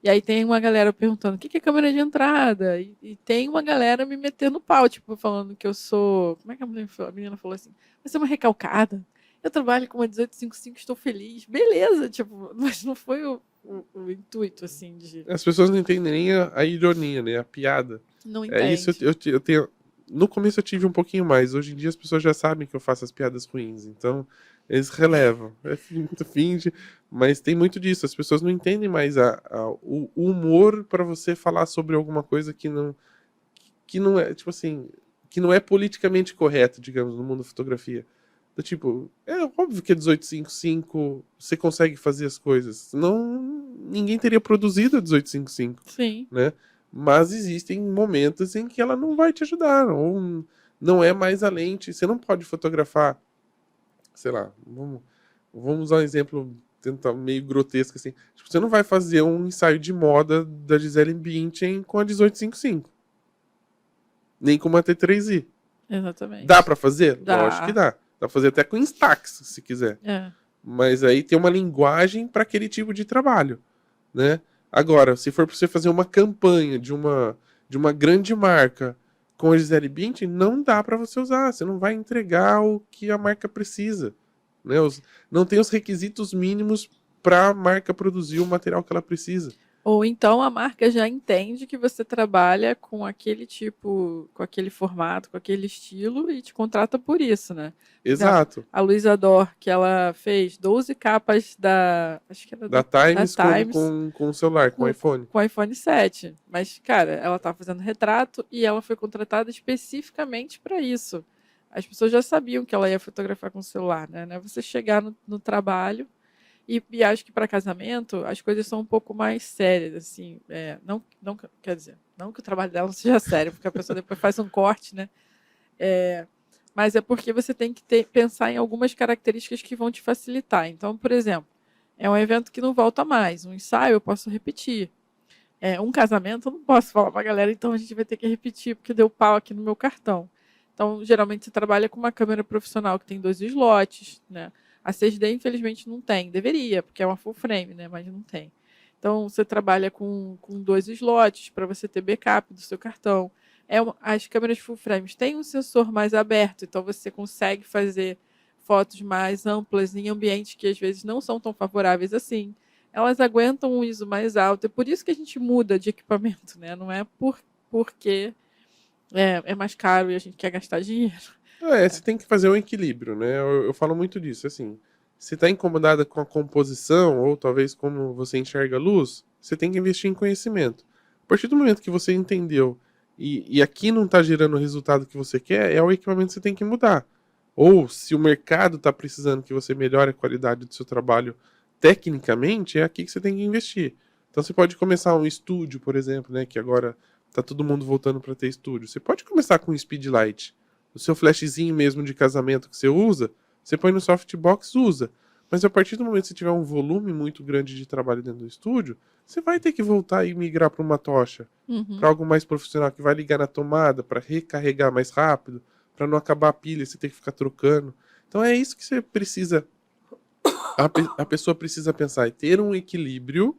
Speaker 1: E aí tem uma galera perguntando o que é câmera de entrada? E tem uma galera me metendo pau, tipo, falando que eu sou. Como é que a menina falou assim? Você é uma recalcada. Eu trabalho com uma 1855, estou feliz. Beleza, tipo, mas não foi o intuito, assim, de.
Speaker 2: As pessoas não entendem nem a ironia, né? A piada.
Speaker 1: Não
Speaker 2: É isso,
Speaker 1: entende.
Speaker 2: eu tenho. No começo eu tive um pouquinho mais. Hoje em dia as pessoas já sabem que eu faço as piadas ruins. Então, eles relevam. É muito finge. Mas tem muito disso. As pessoas não entendem mais o humor para você falar sobre alguma coisa que não é, tipo assim, que não é politicamente correto, digamos, no mundo da fotografia. Do tipo, é óbvio que é 1855 você consegue fazer as coisas. Senão ninguém teria produzido a 1855,
Speaker 1: Sim.
Speaker 2: né? Mas existem momentos em que ela não vai te ajudar, ou não é mais a lente. Você não pode fotografar, sei lá, vamos usar um exemplo tentar meio grotesco assim. Tipo, você não vai fazer um ensaio de moda da Gisele Bündchen com a 1855, nem com uma T3i.
Speaker 1: Exatamente.
Speaker 2: Dá pra fazer?
Speaker 1: Dá.
Speaker 2: Lógico que dá. Dá pra fazer até com Instax, se quiser. Mas aí tem uma linguagem para aquele tipo de trabalho, né? Agora, se for para você fazer uma campanha de uma grande marca com a Gisele Bündchen, não dá para você usar. Você não vai entregar o que a marca precisa, né? Não tem os requisitos mínimos para a marca produzir o material que ela precisa.
Speaker 1: Ou então a marca já entende que você trabalha com aquele tipo, com aquele formato, com aquele estilo e te contrata por isso, né?
Speaker 2: Exato.
Speaker 1: A Luísa Dor, que ela fez 12 capas acho que era
Speaker 2: da Times,
Speaker 1: Times
Speaker 2: com o celular, com o iPhone.
Speaker 1: Com o iPhone 7. Mas, cara, ela tá fazendo retrato e ela foi contratada especificamente para isso. as pessoas já sabiam que ela ia fotografar com o celular, né? Não é você chegar no trabalho e acho que para casamento as coisas são um pouco mais sérias, assim. Não, quer dizer, não que o trabalho dela seja sério, porque a pessoa depois faz um corte, né? Mas é porque você tem que pensar em algumas características que vão te facilitar. Então, por exemplo, é um evento que não volta mais. Um ensaio eu posso repetir. Um casamento eu não posso falar para a galera, então a gente vai ter que repetir porque deu pau aqui no meu cartão. Então, geralmente você trabalha com uma câmera profissional que tem 2 slots, né? A 6D, infelizmente, não tem. Deveria, porque é uma full frame, né? Mas não tem. Então, você trabalha com 2 slots para você ter backup do seu cartão. As câmeras full frames têm um sensor mais aberto, então você consegue fazer fotos mais amplas em ambientes que às vezes não são tão favoráveis assim. Elas aguentam um ISO mais alto. É por isso que a gente muda de equipamento, né? Não é porque é mais caro e a gente quer gastar dinheiro.
Speaker 2: Você tem que fazer um equilíbrio, né? Eu falo muito disso, assim. Se tá incomodada com a composição, ou talvez como você enxerga a luz, você tem que investir em conhecimento. A partir do momento que você entendeu e aqui não tá gerando o resultado que você quer, é o equipamento que você tem que mudar. Ou se o mercado tá precisando que você melhore a qualidade do seu trabalho tecnicamente, é aqui que você tem que investir. Então você pode começar um estúdio, por exemplo, né? Que agora tá todo mundo voltando para ter estúdio. Você pode começar com um Speedlight. O seu flashzinho mesmo de casamento que você usa, você põe no softbox, usa. Mas a partir do momento que você tiver um volume muito grande de trabalho dentro do estúdio, você vai ter que voltar e migrar para uma tocha, para
Speaker 1: Uhum.
Speaker 2: algo mais profissional que vai ligar na tomada para recarregar mais rápido, para não acabar a pilha, você tem que ficar trocando. Então é isso que você precisa, a pessoa precisa pensar, e ter um equilíbrio,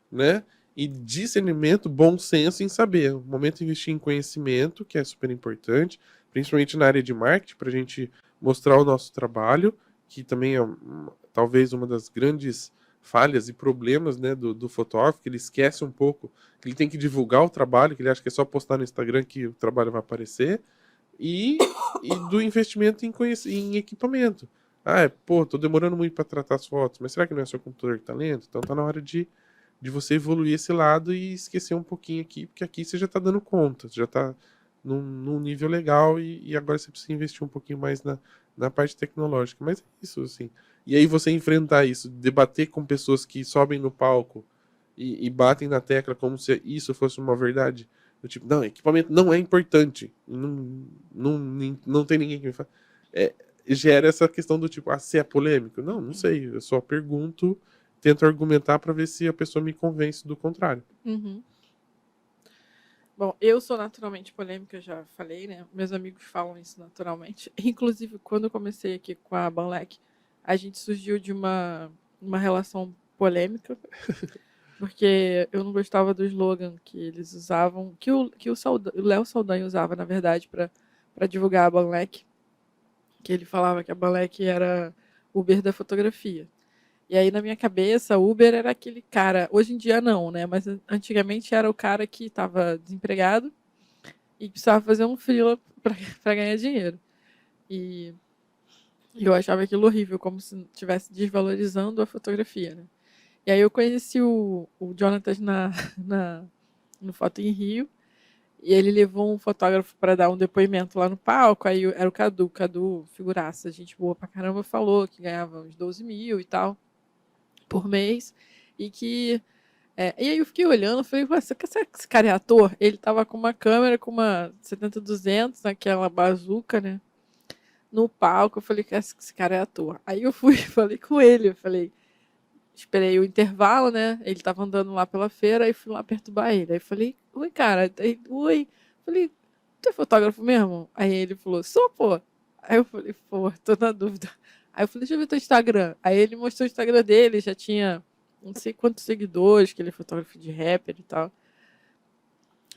Speaker 2: né? E discernimento, bom senso em saber. O momento de investir em conhecimento, que é super importante, principalmente na área de marketing, para a gente mostrar o nosso trabalho, que também é talvez uma das grandes falhas e problemas, né, do fotógrafo, que ele esquece um pouco que ele tem que divulgar o trabalho, que ele acha que é só postar no Instagram que o trabalho vai aparecer, e do investimento em equipamento. Pô, tô demorando muito para tratar as fotos, mas será que não é seu computador que tá lento? Então tá na hora de você evoluir esse lado e esquecer um pouquinho aqui, porque aqui você já está dando conta, você já está num nível legal e agora você precisa investir um pouquinho mais na parte tecnológica. Mas é isso, assim. E aí você enfrentar isso, debater com pessoas que sobem no palco e batem na tecla como se isso fosse uma verdade. Do tipo, não, equipamento não é importante. Não tem ninguém que me fala. Gera essa questão do tipo, se é polêmico? Não sei. Eu só pergunto, tento argumentar para ver se a pessoa me convence do contrário.
Speaker 1: Uhum. Bom, eu sou naturalmente polêmica, já falei, né? Meus amigos falam isso naturalmente. Inclusive, quando eu comecei aqui com a Banlec, a gente surgiu de uma relação polêmica, porque eu não gostava do slogan que eles usavam, que o Léo Saldanha usava, na verdade, para divulgar a Banlec, que ele falava que a Banlec era Uber da fotografia. E aí, na minha cabeça, Uber era aquele cara. Hoje em dia, não, né? Mas antigamente era o cara que estava desempregado e precisava fazer um freela para ganhar dinheiro. E eu achava aquilo horrível, como se estivesse desvalorizando a fotografia, né? E aí eu conheci o Jonatas no Foto em Rio. E ele levou um fotógrafo para dar um depoimento lá no palco. Aí era o Cadu, figuraça, gente boa pra caramba, falou que ganhava uns 12 mil e tal por mês. E aí eu fiquei olhando, falei, esse cara é ator? Ele tava com uma câmera, com uma 70-200, naquela bazuca, né? No palco, eu falei que esse cara é ator. Aí eu fui, falei com ele, eu falei, esperei o intervalo, né? Ele tava andando lá pela feira, aí fui lá perturbar ele. Aí falei, oi, cara, oi. Falei, tu é fotógrafo mesmo? Aí ele falou, sou, pô. Aí eu falei, pô, tô na dúvida. Aí eu falei, deixa eu ver teu Instagram. Aí ele mostrou o Instagram dele, já tinha não sei quantos seguidores, que ele é fotógrafo de rapper e tal.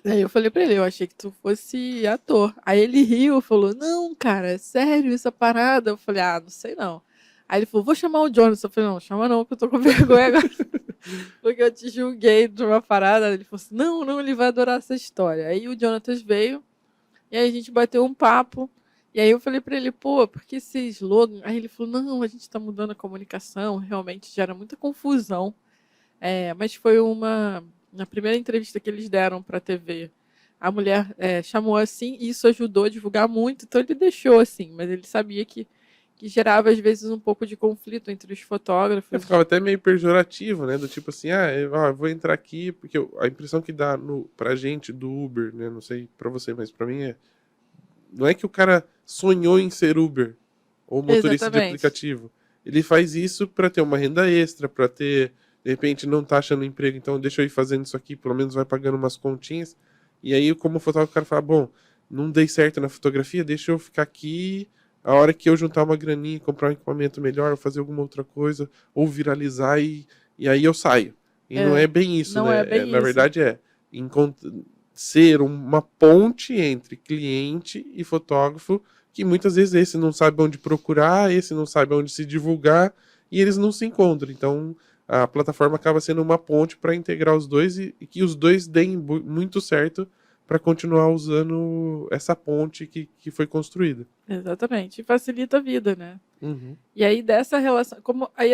Speaker 1: Aí eu falei pra ele, eu achei que tu fosse ator. Aí ele riu, falou, não, cara, é sério essa parada? Eu falei, não sei não. Aí ele falou, vou chamar o Jonathan. Eu falei, não, chama não, que eu tô com vergonha agora. Porque eu te julguei de uma parada. Ele falou assim, não, ele vai adorar essa história. Aí o Jonathan veio, e aí a gente bateu um papo. E aí eu falei pra ele, pô, por que esse slogan? Aí ele falou, não, a gente tá mudando a comunicação, realmente gera muita confusão. Mas foi na primeira entrevista que eles deram pra TV. a mulher chamou assim, e isso ajudou a divulgar muito, então ele deixou assim, mas ele sabia que gerava às vezes um pouco de conflito entre os fotógrafos.
Speaker 2: Ficava até meio pejorativo, né? Do tipo assim, eu vou entrar aqui, porque a impressão que dá pra gente do Uber, né? Não sei pra você, mas pra mim não é que o cara sonhou em ser Uber ou motorista de
Speaker 1: Exatamente.
Speaker 2: aplicativo. Ele faz isso pra ter uma renda extra, pra ter, de repente, não tá achando emprego, então deixa eu ir fazendo isso aqui, pelo menos vai pagando umas continhas. E aí, como fotógrafo, o cara fala, bom, não dei certo na fotografia, deixa eu ficar aqui, a hora que eu juntar uma graninha, comprar um equipamento melhor, ou fazer alguma outra coisa, ou viralizar, e aí eu saio. E não é bem isso,
Speaker 1: Não é
Speaker 2: né?
Speaker 1: bem
Speaker 2: Na
Speaker 1: isso.
Speaker 2: verdade ser uma ponte entre cliente e fotógrafo, que muitas vezes esse não sabe onde procurar, esse não sabe onde se divulgar, e eles não se encontram. Então, a plataforma acaba sendo uma ponte para integrar os dois e que os dois deem muito certo para continuar usando essa ponte que foi construída.
Speaker 1: Exatamente. E facilita a vida, né?
Speaker 2: Uhum.
Speaker 1: E aí dessa relação, como aí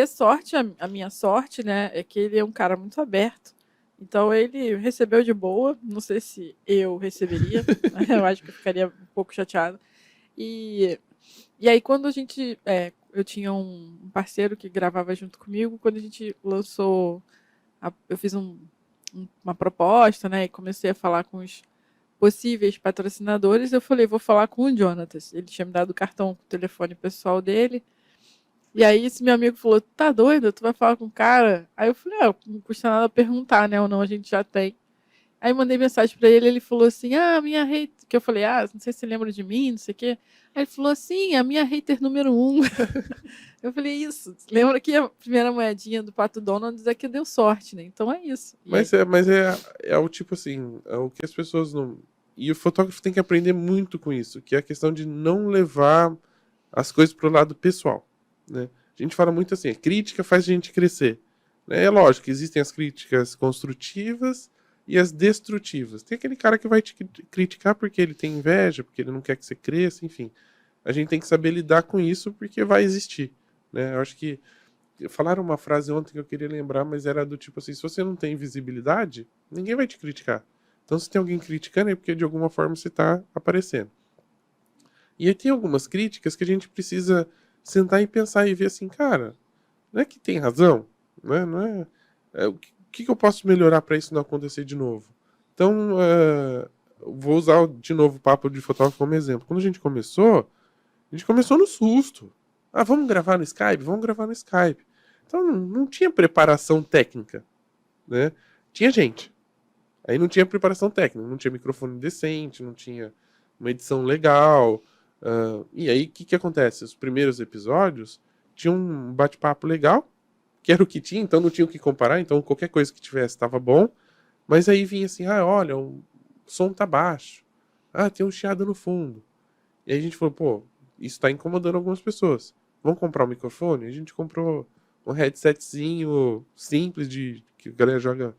Speaker 1: a minha sorte, né, é que ele é um cara muito aberto. Então ele recebeu de boa, não sei se eu receberia, eu acho que eu ficaria um pouco chateada. E, e aí quando eu tinha um parceiro que gravava junto comigo, quando a gente lançou, eu fiz uma proposta, né, e comecei a falar com os possíveis patrocinadores, eu falei, vou falar com o Jonatas. Ele tinha me dado o cartão com o telefone pessoal dele. E aí esse meu amigo falou, tá doido? Tu vai falar com o cara? Aí eu falei, não custa nada perguntar, né? Ou não, a gente já tem. Aí mandei mensagem pra ele, ele falou assim, minha hater... Que eu falei, não sei se você lembra de mim, não sei o quê. Aí ele falou assim, a minha hater número 1. Eu falei, isso. Lembra que a primeira moedinha do Pato Donald é que deu sorte, né? Então é isso. E aí,
Speaker 2: Mas é o tipo assim, é o que as pessoas não. E o fotógrafo tem que aprender muito com isso, que é a questão de não levar as coisas pro lado pessoal, né? A gente fala muito assim, a crítica faz a gente crescer, né? É lógico que existem as críticas construtivas e as destrutivas. Tem aquele cara que vai te criticar porque ele tem inveja, porque ele não quer que você cresça, enfim. A gente tem que saber lidar com isso porque vai existir, né? Eu acho que falaram uma frase ontem que eu queria lembrar, mas era do tipo assim, se você não tem visibilidade, ninguém vai te criticar. Então se tem alguém criticando é porque de alguma forma você está aparecendo. E aí tem algumas críticas que a gente precisa sentar e pensar e ver assim, cara, não é que tem razão? Não é o que eu posso melhorar para isso não acontecer de novo? Então, vou usar de novo o papo de fotógrafo como exemplo. Quando a gente começou no susto. Vamos gravar no Skype? Vamos gravar no Skype. Então não tinha preparação técnica, né? Tinha gente. Aí não tinha preparação técnica, não tinha microfone decente, não tinha uma edição legal. E aí o que acontece? Os primeiros episódios tinham um bate-papo legal, que era o que tinha, então não tinha o que comparar, então qualquer coisa que tivesse estava bom. Mas aí vinha assim, olha, o som tá baixo. Tem um chiado no fundo. E aí a gente falou, pô, isso está incomodando algumas pessoas. Vamos comprar um microfone? A gente comprou um headsetzinho simples que a galera joga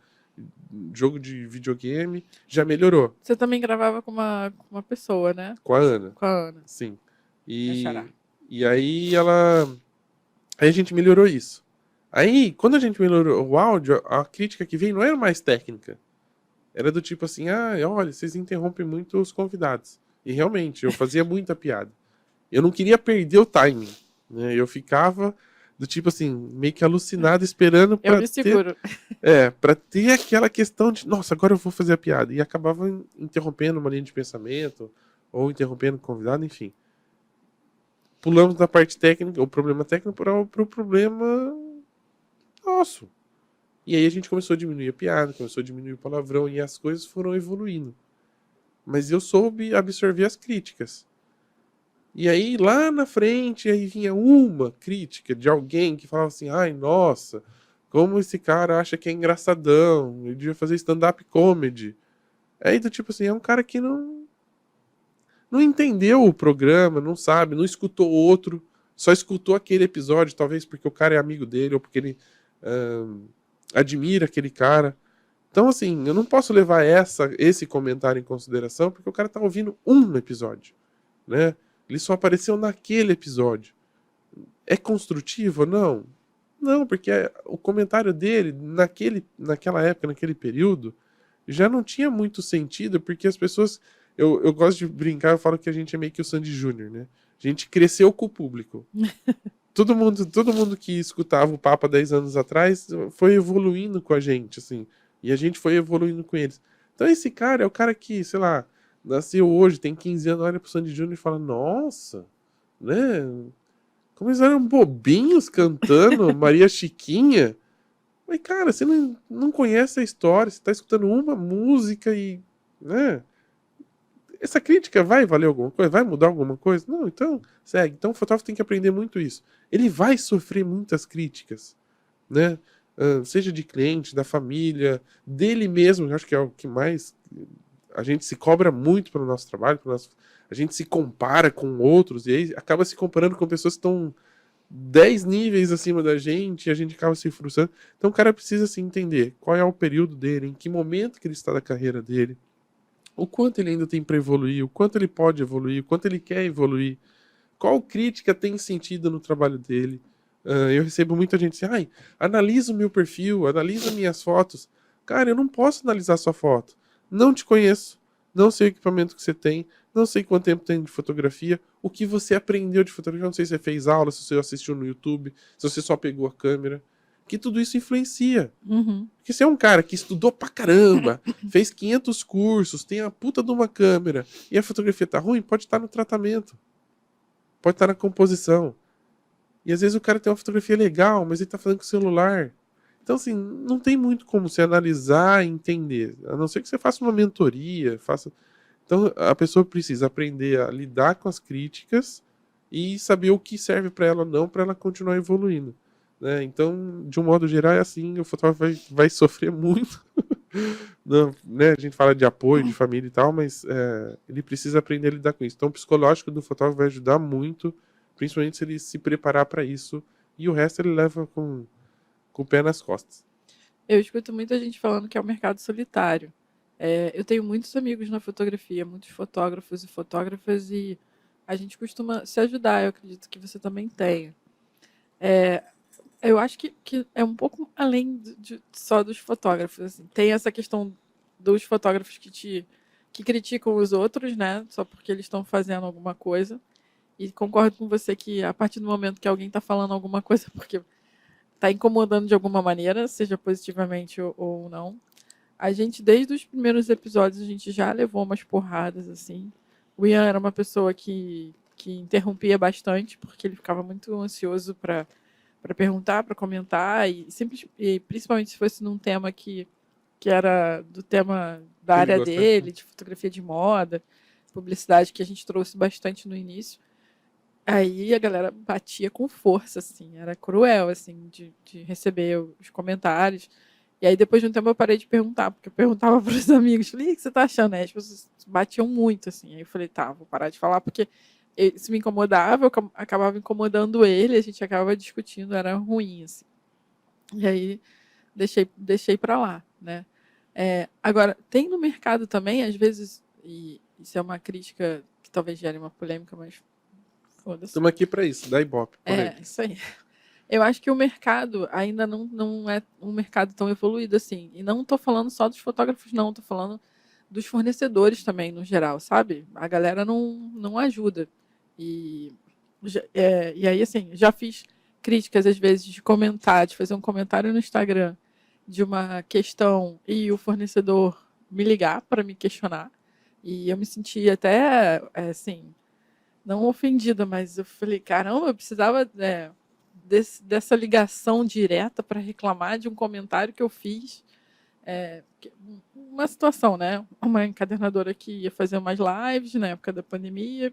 Speaker 2: jogo de videogame, já melhorou.
Speaker 1: você também gravava com uma pessoa, né?
Speaker 2: Com a Ana.
Speaker 1: Com a Ana,
Speaker 2: Sim.
Speaker 1: a Xará.
Speaker 2: E aí Aí a gente melhorou isso. Aí, quando a gente melhorou o áudio, a crítica que veio não era mais técnica. Era do tipo assim, olha, vocês interrompem muito os convidados. E realmente, eu fazia muita piada. Eu não queria perder o timing, né? Eu ficava do tipo assim, meio que alucinado, esperando
Speaker 1: Eu
Speaker 2: pra
Speaker 1: me
Speaker 2: ter,
Speaker 1: seguro.
Speaker 2: para ter aquela questão de, nossa, agora eu vou fazer a piada. E acabava interrompendo uma linha de pensamento, ou interrompendo o convidado, enfim. Pulamos da parte técnica, o problema técnico, para o problema nosso. E aí a gente começou a diminuir a piada, começou a diminuir o palavrão, e as coisas foram evoluindo. Mas eu soube absorver as críticas. E aí, lá na frente, aí vinha uma crítica de alguém que falava assim, nossa, como esse cara acha que é engraçadão, ele devia fazer stand-up comedy. Aí, do tipo assim, é um cara que não entendeu o programa, não sabe, não escutou outro, só escutou aquele episódio, talvez porque o cara é amigo dele, ou porque ele admira aquele cara. Então, assim, eu não posso levar esse comentário em consideração, porque o cara tá ouvindo um episódio, né? Ele só apareceu naquele episódio. É construtivo? Não. Não, porque o comentário dele, naquela época, naquele período, já não tinha muito sentido, porque as pessoas... Eu gosto de brincar, eu falo que a gente é meio que o Sandy Júnior, né? A gente cresceu com o público. Todo mundo que escutava o Papa 10 anos atrás foi evoluindo com a gente, assim. E a gente foi evoluindo com eles. Então esse cara é o cara que, sei lá, nasceu hoje, tem 15 anos, olha pro Sandy Júnior e fala, nossa, né? Como eles eram bobinhos cantando Maria Chiquinha. Mas, cara, você não conhece a história, você tá escutando uma música e, né? Essa crítica vai valer alguma coisa? Vai mudar alguma coisa? Não, então segue. Então o fotógrafo tem que aprender muito isso. Ele vai sofrer muitas críticas, né? Seja de cliente, da família, dele mesmo, eu acho que é o que mais a gente se cobra muito pelo nosso trabalho, a gente se compara com outros e aí acaba se comparando com pessoas que estão 10 níveis acima da gente e a gente acaba se frustrando. Então o cara precisa se entender qual é o período dele, em que momento que ele está da carreira dele, o quanto ele ainda tem para evoluir, o quanto ele pode evoluir, o quanto ele quer evoluir, qual crítica tem sentido no trabalho dele. Eu recebo muita gente assim, analisa o meu perfil, analisa minhas fotos. Cara, eu não posso analisar sua foto. Não te conheço, não sei o equipamento que você tem, não sei quanto tempo tem de fotografia, o que você aprendeu de fotografia, não sei se você fez aula, se você assistiu no YouTube, se você só pegou a câmera. Que tudo isso influencia.
Speaker 1: Uhum.
Speaker 2: Porque se é um cara que estudou pra caramba, fez 500 cursos, tem a puta de uma câmera e a fotografia tá ruim, pode estar no tratamento. Pode estar na composição. E às vezes o cara tem uma fotografia legal, mas ele tá fazendo com o celular. Então, assim, não tem muito como você analisar e entender. A não ser que você faça uma mentoria, faça. Então, a pessoa precisa aprender a lidar com as críticas e saber o que serve para ela ou não, para ela continuar evoluindo. Né? Então, de um modo geral, é assim: o fotógrafo vai sofrer muito. Não, né? A gente fala de apoio, de família e tal, mas ele precisa aprender a lidar com isso. Então, o psicológico do fotógrafo vai ajudar muito, principalmente se ele se preparar para isso. E o resto ele leva com o pé nas costas.
Speaker 1: Eu escuto muita gente falando que é um mercado solitário. Eu tenho muitos amigos na fotografia, muitos fotógrafos e fotógrafas, e a gente costuma se ajudar. Eu acredito que você também tenha. É, eu acho que é um pouco além só dos fotógrafos. Assim. Tem essa questão dos fotógrafos que criticam os outros, né? Só porque eles estão fazendo alguma coisa. E concordo com você que a partir do momento que alguém está falando alguma coisa porque está incomodando de alguma maneira, seja positivamente ou não. A gente, desde os primeiros episódios, a gente já levou umas porradas, assim. O Ian era uma pessoa que interrompia bastante, porque ele ficava muito ansioso para perguntar, para comentar, e principalmente se fosse num tema que era do tema da
Speaker 2: Que ele
Speaker 1: área
Speaker 2: gosta.
Speaker 1: dele, de fotografia de moda, publicidade, que a gente trouxe bastante no início. Aí a galera batia com força, assim, era cruel, assim, de receber os comentários. E aí depois de um tempo eu parei de perguntar, porque eu perguntava para os amigos, falei, o que você tá achando? Aí as pessoas batiam muito, assim. Aí eu falei, tá, vou parar de falar, porque isso me incomodava, eu acabava incomodando ele, a gente acabava discutindo, era ruim, assim. E aí deixei para lá, né? Agora, tem no mercado também, às vezes, e isso é uma crítica que talvez gere uma polêmica, mas foda-se.
Speaker 2: Estamos aqui para isso, dá ibope.
Speaker 1: Isso aí. Eu acho que o mercado ainda não é um mercado tão evoluído assim. E não estou falando só dos fotógrafos, não. Estou falando dos fornecedores também, no geral, sabe? A galera não ajuda. E, e aí, assim, já fiz críticas, às vezes, de comentar, de fazer um comentário no Instagram de uma questão e o fornecedor me ligar para me questionar. E eu me senti até, assim, não ofendida, mas eu falei, caramba, eu precisava dessa ligação direta para reclamar de um comentário que eu fiz. Uma situação, né? Uma encadernadora que ia fazer umas lives na época da pandemia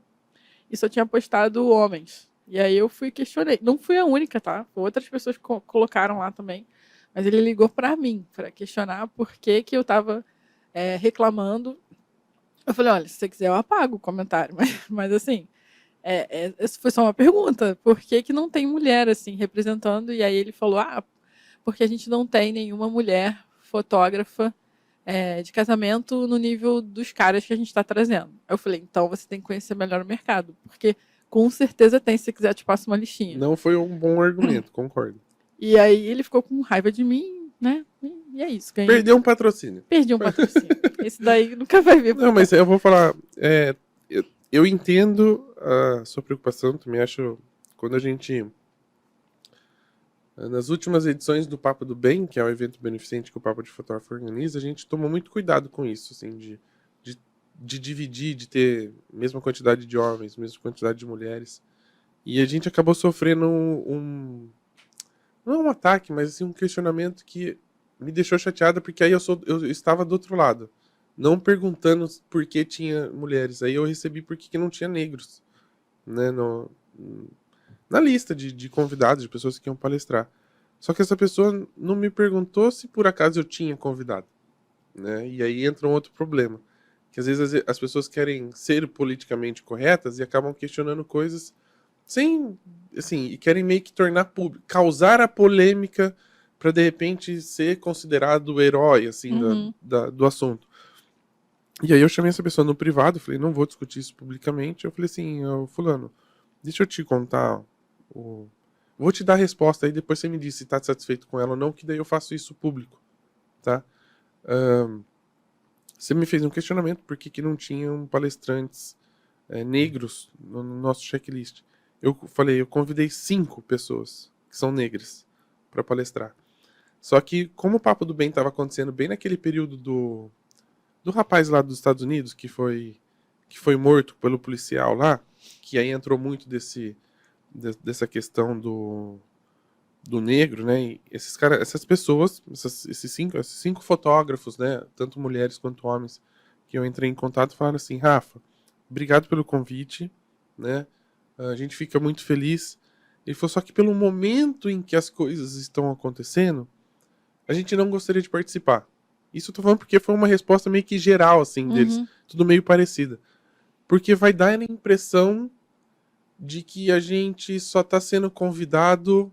Speaker 1: e só tinha postado homens. E aí eu questionei. Não fui a única, tá? Outras pessoas colocaram lá também. Mas ele ligou para mim, para questionar por que eu estava reclamando. Eu falei, olha, se você quiser eu apago o comentário. Mas assim, essa foi só uma pergunta. Por que não tem mulher assim representando? E aí ele falou, porque a gente não tem nenhuma mulher fotógrafa de casamento no nível dos caras que a gente está trazendo. Eu falei, então você tem que conhecer melhor o mercado, porque com certeza tem, se você quiser eu te passo uma listinha.
Speaker 2: Não foi um bom argumento, concordo.
Speaker 1: E aí ele ficou com raiva de mim, né? E é isso, ganhei.
Speaker 2: Perdeu um patrocínio.
Speaker 1: Perdi um patrocínio. Esse daí nunca vai vir.
Speaker 2: Não, mas eu vou falar. Eu entendo a sua preocupação, também acho. Quando a gente. Nas últimas edições do Papo do Bem, que é o evento beneficente que o Papo de Fotógrafo organiza, a gente tomou muito cuidado com isso, assim, de dividir, de ter a mesma quantidade de homens, mesma quantidade de mulheres. E a gente acabou sofrendo não é um ataque, mas assim, um questionamento que me deixou chateada, porque aí eu estava do outro lado, não perguntando por que tinha mulheres. Aí eu recebi por que não tinha negros, né, na lista de convidados, de pessoas que iam palestrar. Só que essa pessoa não me perguntou se por acaso eu tinha convidado, né? E aí entra um outro problema, que às vezes as pessoas querem ser politicamente corretas e acabam questionando coisas sem, assim, e querem meio que tornar público, causar a polêmica para de repente ser considerado o herói, assim, do assunto. E aí eu chamei essa pessoa no privado, falei, não vou discutir isso publicamente. Eu falei assim, fulano, deixa eu te contar, vou te dar a resposta aí, depois você me diz se tá satisfeito com ela ou não, que daí eu faço isso público, tá? Você me fez um questionamento por que não tinham palestrantes negros no nosso checklist. Eu falei, eu convidei 5 pessoas que são negras para palestrar. Só que, como o Papo do Bem estava acontecendo bem naquele período do rapaz lá dos Estados Unidos que foi morto pelo policial lá, que aí entrou muito dessa questão do negro, né? E essas pessoas, esses cinco fotógrafos, né? Tanto mulheres quanto homens, que eu entrei em contato, falaram assim, Rafa, obrigado pelo convite, né? A gente fica muito feliz. Ele falou, só que pelo momento em que as coisas estão acontecendo, a gente não gostaria de participar. Isso eu tô falando porque foi uma resposta meio que geral, assim, deles. Tudo meio parecida. Porque vai dar a impressão de que a gente só tá sendo convidado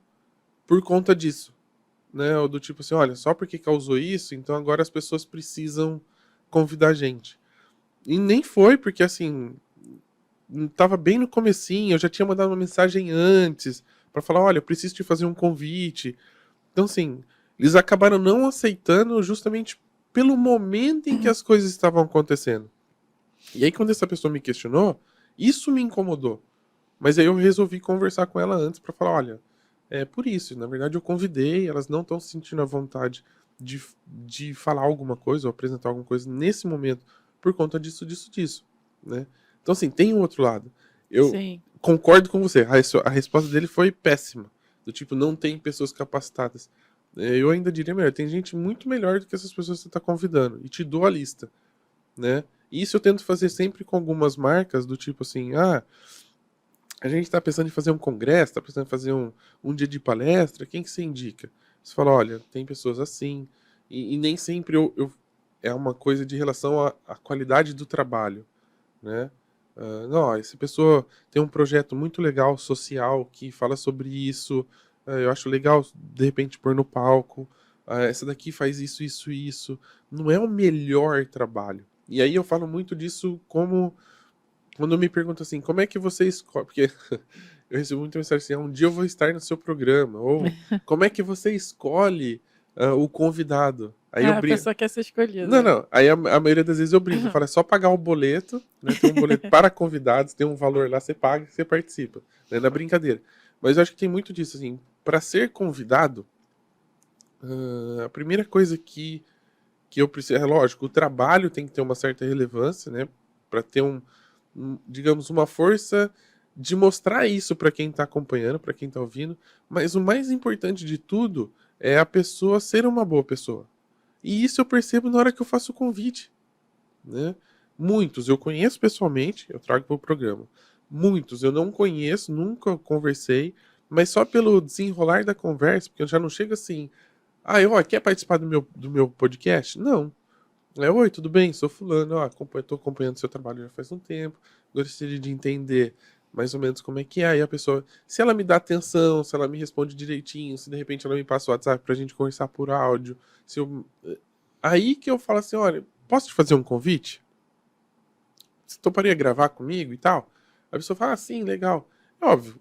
Speaker 2: por conta disso, né? Ou do tipo assim, olha, só porque causou isso, então agora as pessoas precisam convidar a gente. E nem foi, porque assim, tava bem no comecinho, eu já tinha mandado uma mensagem antes para falar, olha, eu preciso te fazer um convite. Então assim, eles acabaram não aceitando justamente pelo momento em que as coisas estavam acontecendo. E aí quando essa pessoa me questionou, isso me incomodou. Mas aí eu resolvi conversar com ela antes para falar, olha, é por isso, na verdade eu convidei, elas não estão se sentindo à vontade de falar alguma coisa ou apresentar alguma coisa nesse momento por conta disso, né? Então assim, tem um outro lado. Eu
Speaker 1: Sim.
Speaker 2: concordo com você, a resposta dele foi péssima, do tipo, não tem pessoas capacitadas. Eu ainda diria melhor, tem gente muito melhor do que essas pessoas que você está convidando, e te dou a lista, né? E isso eu tento fazer sempre com algumas marcas, do tipo assim, a gente está pensando em fazer um congresso, está pensando em fazer um dia de palestra, quem que você indica? Você fala, olha, tem pessoas assim, e nem sempre é uma coisa de relação à qualidade do trabalho, né? Não, essa pessoa tem um projeto muito legal, social, que fala sobre isso, eu acho legal, de repente, pôr no palco, essa daqui faz isso, isso, isso. Não é o melhor trabalho. E aí eu falo muito disso como quando me perguntam assim, como é que você escolhe? Porque eu recebo muita mensagem assim, um dia eu vou estar no seu programa. Ou como é que você escolhe o convidado? Aí eu
Speaker 1: A
Speaker 2: brinco.
Speaker 1: pessoa quer ser escolhida.
Speaker 2: Não. Aí a maioria das vezes eu brinco. Eu falo, é só pagar o boleto, né? Tem um boleto para convidados, tem um valor lá, você paga e você participa. Né? Na brincadeira. Mas eu acho que tem muito disso, assim. Para ser convidado, a primeira coisa que eu preciso... É lógico, o trabalho tem que ter uma certa relevância, né? Para ter digamos, uma força de mostrar isso para quem está acompanhando, para quem está ouvindo, mas o mais importante de tudo é a pessoa ser uma boa pessoa. E isso eu percebo na hora que eu faço o convite, né? Muitos eu conheço pessoalmente, eu trago para o programa. Muitos eu não conheço, nunca conversei, mas só pelo desenrolar da conversa, porque eu já não chego assim, quer participar do meu podcast? Não. Oi, tudo bem? Sou fulano, tô acompanhando seu trabalho já faz um tempo, gostaria de entender mais ou menos como é que é. Aí a pessoa, se ela me dá atenção, se ela me responde direitinho, se de repente ela me passa o WhatsApp pra gente conversar por áudio, aí que eu falo assim, olha, posso te fazer um convite? Você toparia gravar comigo e tal? A pessoa fala, sim, legal. É óbvio,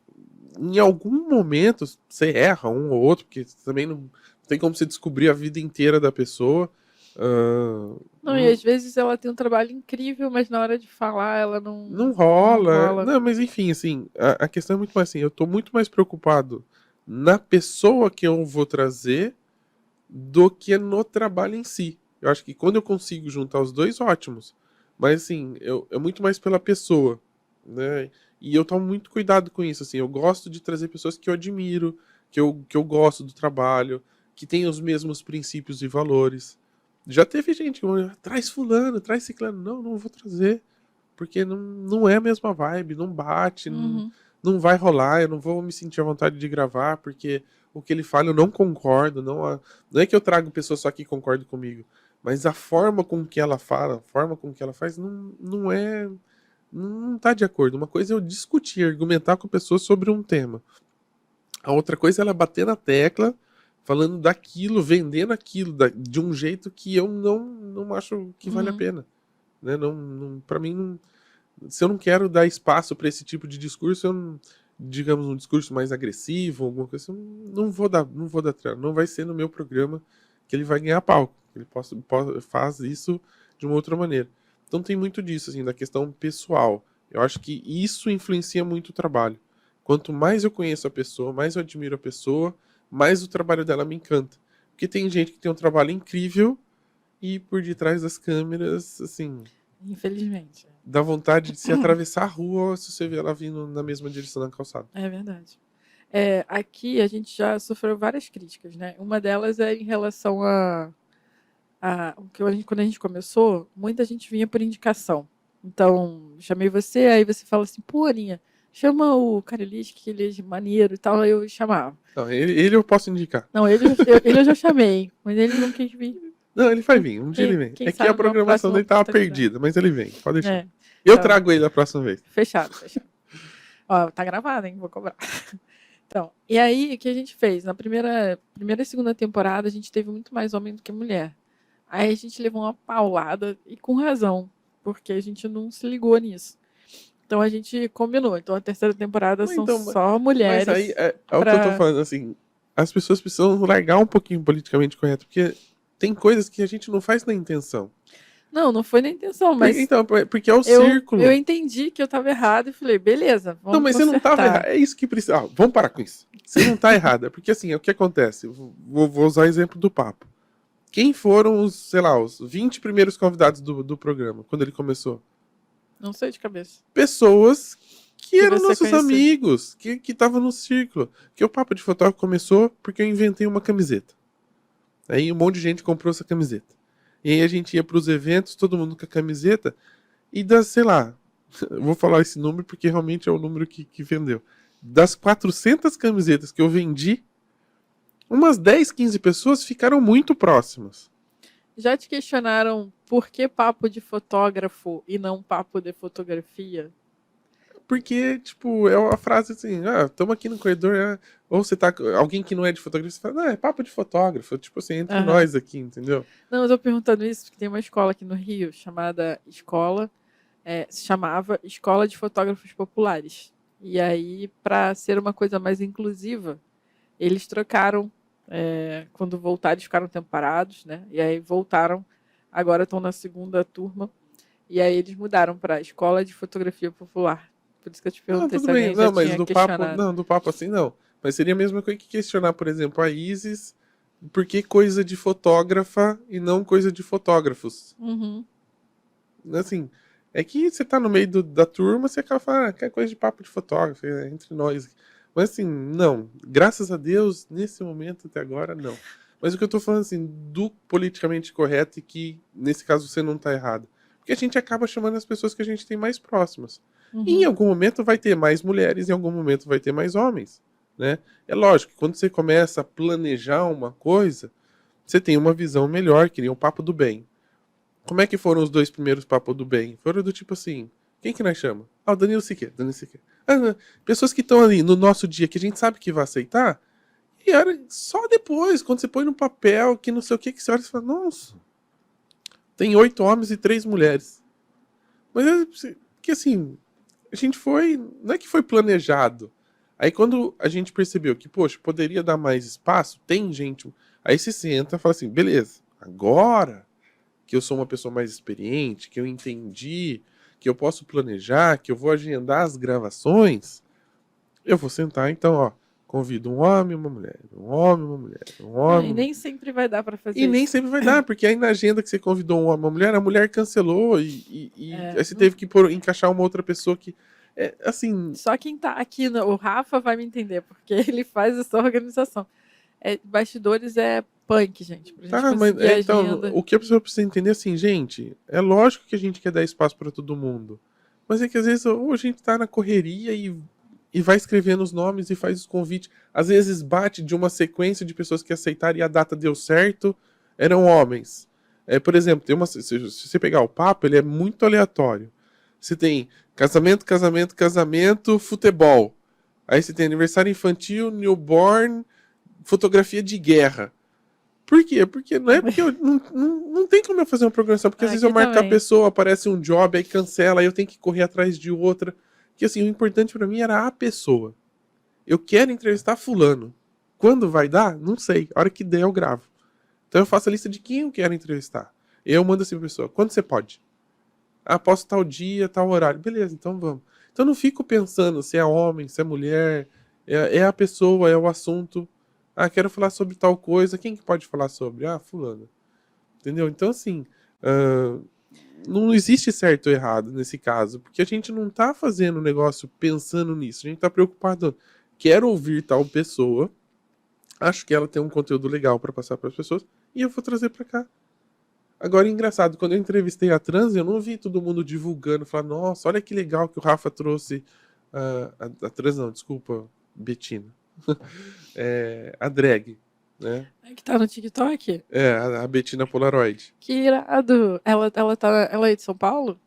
Speaker 2: em algum momento você erra um ou outro, porque você também Tem como você descobrir a vida inteira da pessoa.
Speaker 1: Não, e às vezes ela tem um trabalho incrível, mas na hora de falar ela não,
Speaker 2: Não
Speaker 1: não
Speaker 2: rola.
Speaker 1: rola.
Speaker 2: Não, mas enfim, assim, a questão é muito mais assim, eu tô muito mais preocupado na pessoa que eu vou trazer do que no trabalho em si. Eu acho que quando eu consigo juntar os dois, ótimos. Mas assim, é muito mais pela pessoa, né? E eu tomo muito cuidado com isso, assim, eu gosto de trazer pessoas que eu admiro, que eu gosto do trabalho, que têm os mesmos princípios e valores. Já teve gente que traz fulano, traz ciclano. Não, não vou trazer. Porque não é a mesma vibe, não bate,
Speaker 1: Uhum.
Speaker 2: não vai rolar, eu não vou me sentir à vontade de gravar, porque o que ele fala eu não concordo, não é que eu trago pessoas só que concordam comigo, mas a forma com que ela fala, a forma com que ela faz, não tá de acordo. Uma coisa é eu discutir, argumentar com a pessoa sobre um tema. A outra coisa é ela bater na tecla, falando daquilo, vendendo aquilo, de um jeito que eu não acho que vale a
Speaker 1: Uhum.
Speaker 2: pena. Né? Para mim, se eu não quero dar espaço para esse tipo de discurso, digamos um discurso mais agressivo, alguma coisa assim, não vou dar trela. Não vai ser no meu programa que ele vai ganhar palco. Ele faz isso de uma outra maneira. Então tem muito disso, assim, da questão pessoal. Eu acho que isso influencia muito o trabalho. Quanto mais eu conheço a pessoa, mais eu admiro a pessoa, mais o trabalho dela me encanta. Porque tem gente que tem um trabalho incrível e por detrás das câmeras, assim,
Speaker 1: Infelizmente.
Speaker 2: dá vontade de se atravessar a rua se você vê ela vindo na mesma direção da calçada.
Speaker 1: É verdade. Aqui a gente já sofreu várias críticas, né? Uma delas é em relação quando a gente começou, muita gente vinha por indicação. Então, chamei você, aí você fala assim, pô, Aninha, chama o Carilis, que ele é maneiro e tal, aí eu chamava.
Speaker 2: Não, ele eu posso indicar.
Speaker 1: Não, ele eu já chamei, mas ele não quis vir.
Speaker 2: Não, ele vai vir, um dia ele vem.
Speaker 1: Quem
Speaker 2: É que a
Speaker 1: sabe numa
Speaker 2: programação
Speaker 1: próxima
Speaker 2: dele tava
Speaker 1: oportunidade.
Speaker 2: perdida, mas ele vem, pode deixar.
Speaker 1: É,
Speaker 2: Eu
Speaker 1: então,
Speaker 2: trago ele a próxima vez.
Speaker 1: fechado. Ó, tá gravado, hein? Vou cobrar. Então, e aí, o que a gente fez? Na primeira e segunda temporada, a gente teve muito mais homem do que mulher. Aí a gente levou uma paulada, e com razão, porque a gente não se ligou nisso. Então a gente combinou. Então a terceira temporada são
Speaker 2: Então,
Speaker 1: só
Speaker 2: mas
Speaker 1: mulheres.
Speaker 2: aí é o que eu tô falando, assim, as pessoas precisam largar um pouquinho politicamente correto, porque tem coisas que a gente não faz na intenção.
Speaker 1: Não foi na intenção, mas
Speaker 2: Então, porque é o
Speaker 1: eu
Speaker 2: círculo.
Speaker 1: entendi que eu tava errado e falei, beleza, vamos
Speaker 2: Não, mas você não tava
Speaker 1: consertar.
Speaker 2: errado. É isso que precisa. Vamos parar com isso. Você não tá errada. Porque assim, é o que acontece. Vou usar o exemplo do papo. Quem foram os, sei lá, os 20 primeiros convidados do programa, quando ele começou?
Speaker 1: Não sei de cabeça.
Speaker 2: Pessoas que eram
Speaker 1: você
Speaker 2: nossos
Speaker 1: conhecia.
Speaker 2: amigos, que estavam no círculo. Que o Papo de Fotógrafo começou porque eu inventei uma camiseta. Aí um monte de gente comprou essa camiseta. E aí a gente ia pros eventos, todo mundo com a camiseta, e das, sei lá, eu vou falar esse número porque realmente é o número que vendeu. Das 400 camisetas que eu vendi, umas 10, 15 pessoas ficaram muito próximas.
Speaker 1: Já te questionaram por que papo de fotógrafo e não papo de fotografia?
Speaker 2: Porque, tipo, é uma frase assim, estamos aqui no corredor, ou você tá com alguém que não é de fotografia, você fala, não, é papo de fotógrafo, tipo assim, entre nós aqui, entendeu?
Speaker 1: Não, eu tô perguntando isso porque tem uma escola aqui no Rio chamada se chamava Escola de Fotógrafos Populares. E aí, para ser uma coisa mais inclusiva, eles trocaram, quando voltaram, eles ficaram um tempo parados, né? E aí voltaram, agora estão na segunda turma, e aí eles mudaram para Escola de Fotografia Popular. Por isso que eu te
Speaker 2: Não,
Speaker 1: perguntei
Speaker 2: tudo
Speaker 1: se
Speaker 2: bem,
Speaker 1: alguém já
Speaker 2: não, mas
Speaker 1: tinha questionado.
Speaker 2: do papo assim não. Mas seria a mesma coisa que questionar, por exemplo, a Isis, por que coisa de fotógrafa e não coisa de fotógrafos?
Speaker 1: Uhum.
Speaker 2: Assim, é que você tá no meio da turma, você acaba falando, que é coisa de papo de fotógrafo, é entre nós. Mas assim, não. Graças a Deus, nesse momento até agora, não. Mas o que eu tô falando, assim, do politicamente correto e que, nesse caso, você não tá errado. Porque a gente acaba chamando as pessoas que a gente tem mais próximas. E em algum momento vai ter mais mulheres, em algum momento vai ter mais homens, né? É lógico que quando você começa a planejar uma coisa, você tem uma visão melhor, que nem o papo do bem. Como é que foram os dois primeiros papos do bem? Foram do tipo assim, quem que nós chama? O Danilo Siqueira, Danilo Siqueira. Pessoas que estão ali no nosso dia, que a gente sabe que vai aceitar, e era só depois, quando você põe no papel, que não sei o que você olha e fala, nossa, tem 8 homens e 3 mulheres. Mas é que assim, a gente foi, não é que foi planejado. Aí quando a gente percebeu que, poxa, poderia dar mais espaço, tem gente, Aí você senta e fala assim, beleza, agora que eu sou uma pessoa mais experiente, que eu entendi, que eu posso planejar, que eu vou agendar as gravações, eu vou sentar, então, ó, convido um homem, uma mulher, um homem, uma mulher, um
Speaker 1: É, e
Speaker 2: homem.
Speaker 1: nem sempre vai dar pra fazer
Speaker 2: E nem
Speaker 1: isso.
Speaker 2: sempre vai dar, porque aí na agenda que você convidou um homem, uma mulher, a mulher cancelou e
Speaker 1: É,
Speaker 2: aí você teve que encaixar uma outra pessoa que. É, assim,
Speaker 1: só quem tá aqui, o Rafa vai me entender, porque ele faz essa organização. Bastidores é punk, gente, pra gente
Speaker 2: tá, mas
Speaker 1: conseguir a
Speaker 2: então,
Speaker 1: agenda.
Speaker 2: o que a pessoa precisa entender é assim, gente, é lógico que a gente quer dar espaço pra todo mundo. Mas é que às vezes ou a gente tá na correria e vai escrevendo os nomes e faz os convites. Às vezes bate de uma sequência de pessoas que aceitaram e a data deu certo, eram homens. Por exemplo, se você pegar o papo, ele é muito aleatório. Você tem casamento, casamento, casamento, futebol. Aí você tem aniversário infantil, newborn, fotografia de guerra. Por quê? Porque não é porque eu não tem como eu fazer uma programação, porque às vezes eu
Speaker 1: Aqui
Speaker 2: marco a
Speaker 1: também.
Speaker 2: pessoa, aparece um job, aí cancela, aí eu tenho que correr atrás de outra. Que assim, o importante pra mim era a pessoa. Eu quero entrevistar fulano. Quando vai dar? Não sei. A hora que der eu gravo. Então eu faço a lista de quem eu quero entrevistar. Eu mando assim pra pessoa, quando você pode? Ah, posso tal dia, tal horário. Beleza, então vamos. Então eu não fico pensando se é homem, se é mulher, é a pessoa, é o assunto. Ah, quero falar sobre tal coisa. Quem que pode falar sobre? Ah, fulano. Entendeu? Então, assim, ah, não existe certo ou errado nesse caso, porque a gente não tá fazendo o negócio pensando nisso. A gente tá preocupado. Quero ouvir tal pessoa, acho que ela tem um conteúdo legal para passar para as pessoas, e eu vou trazer para cá. Agora, engraçado, quando eu entrevistei a Trans, eu não vi todo mundo divulgando, falando, nossa, olha que legal que o Rafa trouxe. A Trans, não, desculpa, Betina. A drag, né?
Speaker 1: É que tá no TikTok.
Speaker 2: A Betina Polaroid.
Speaker 1: Que irado. Ela é de São Paulo?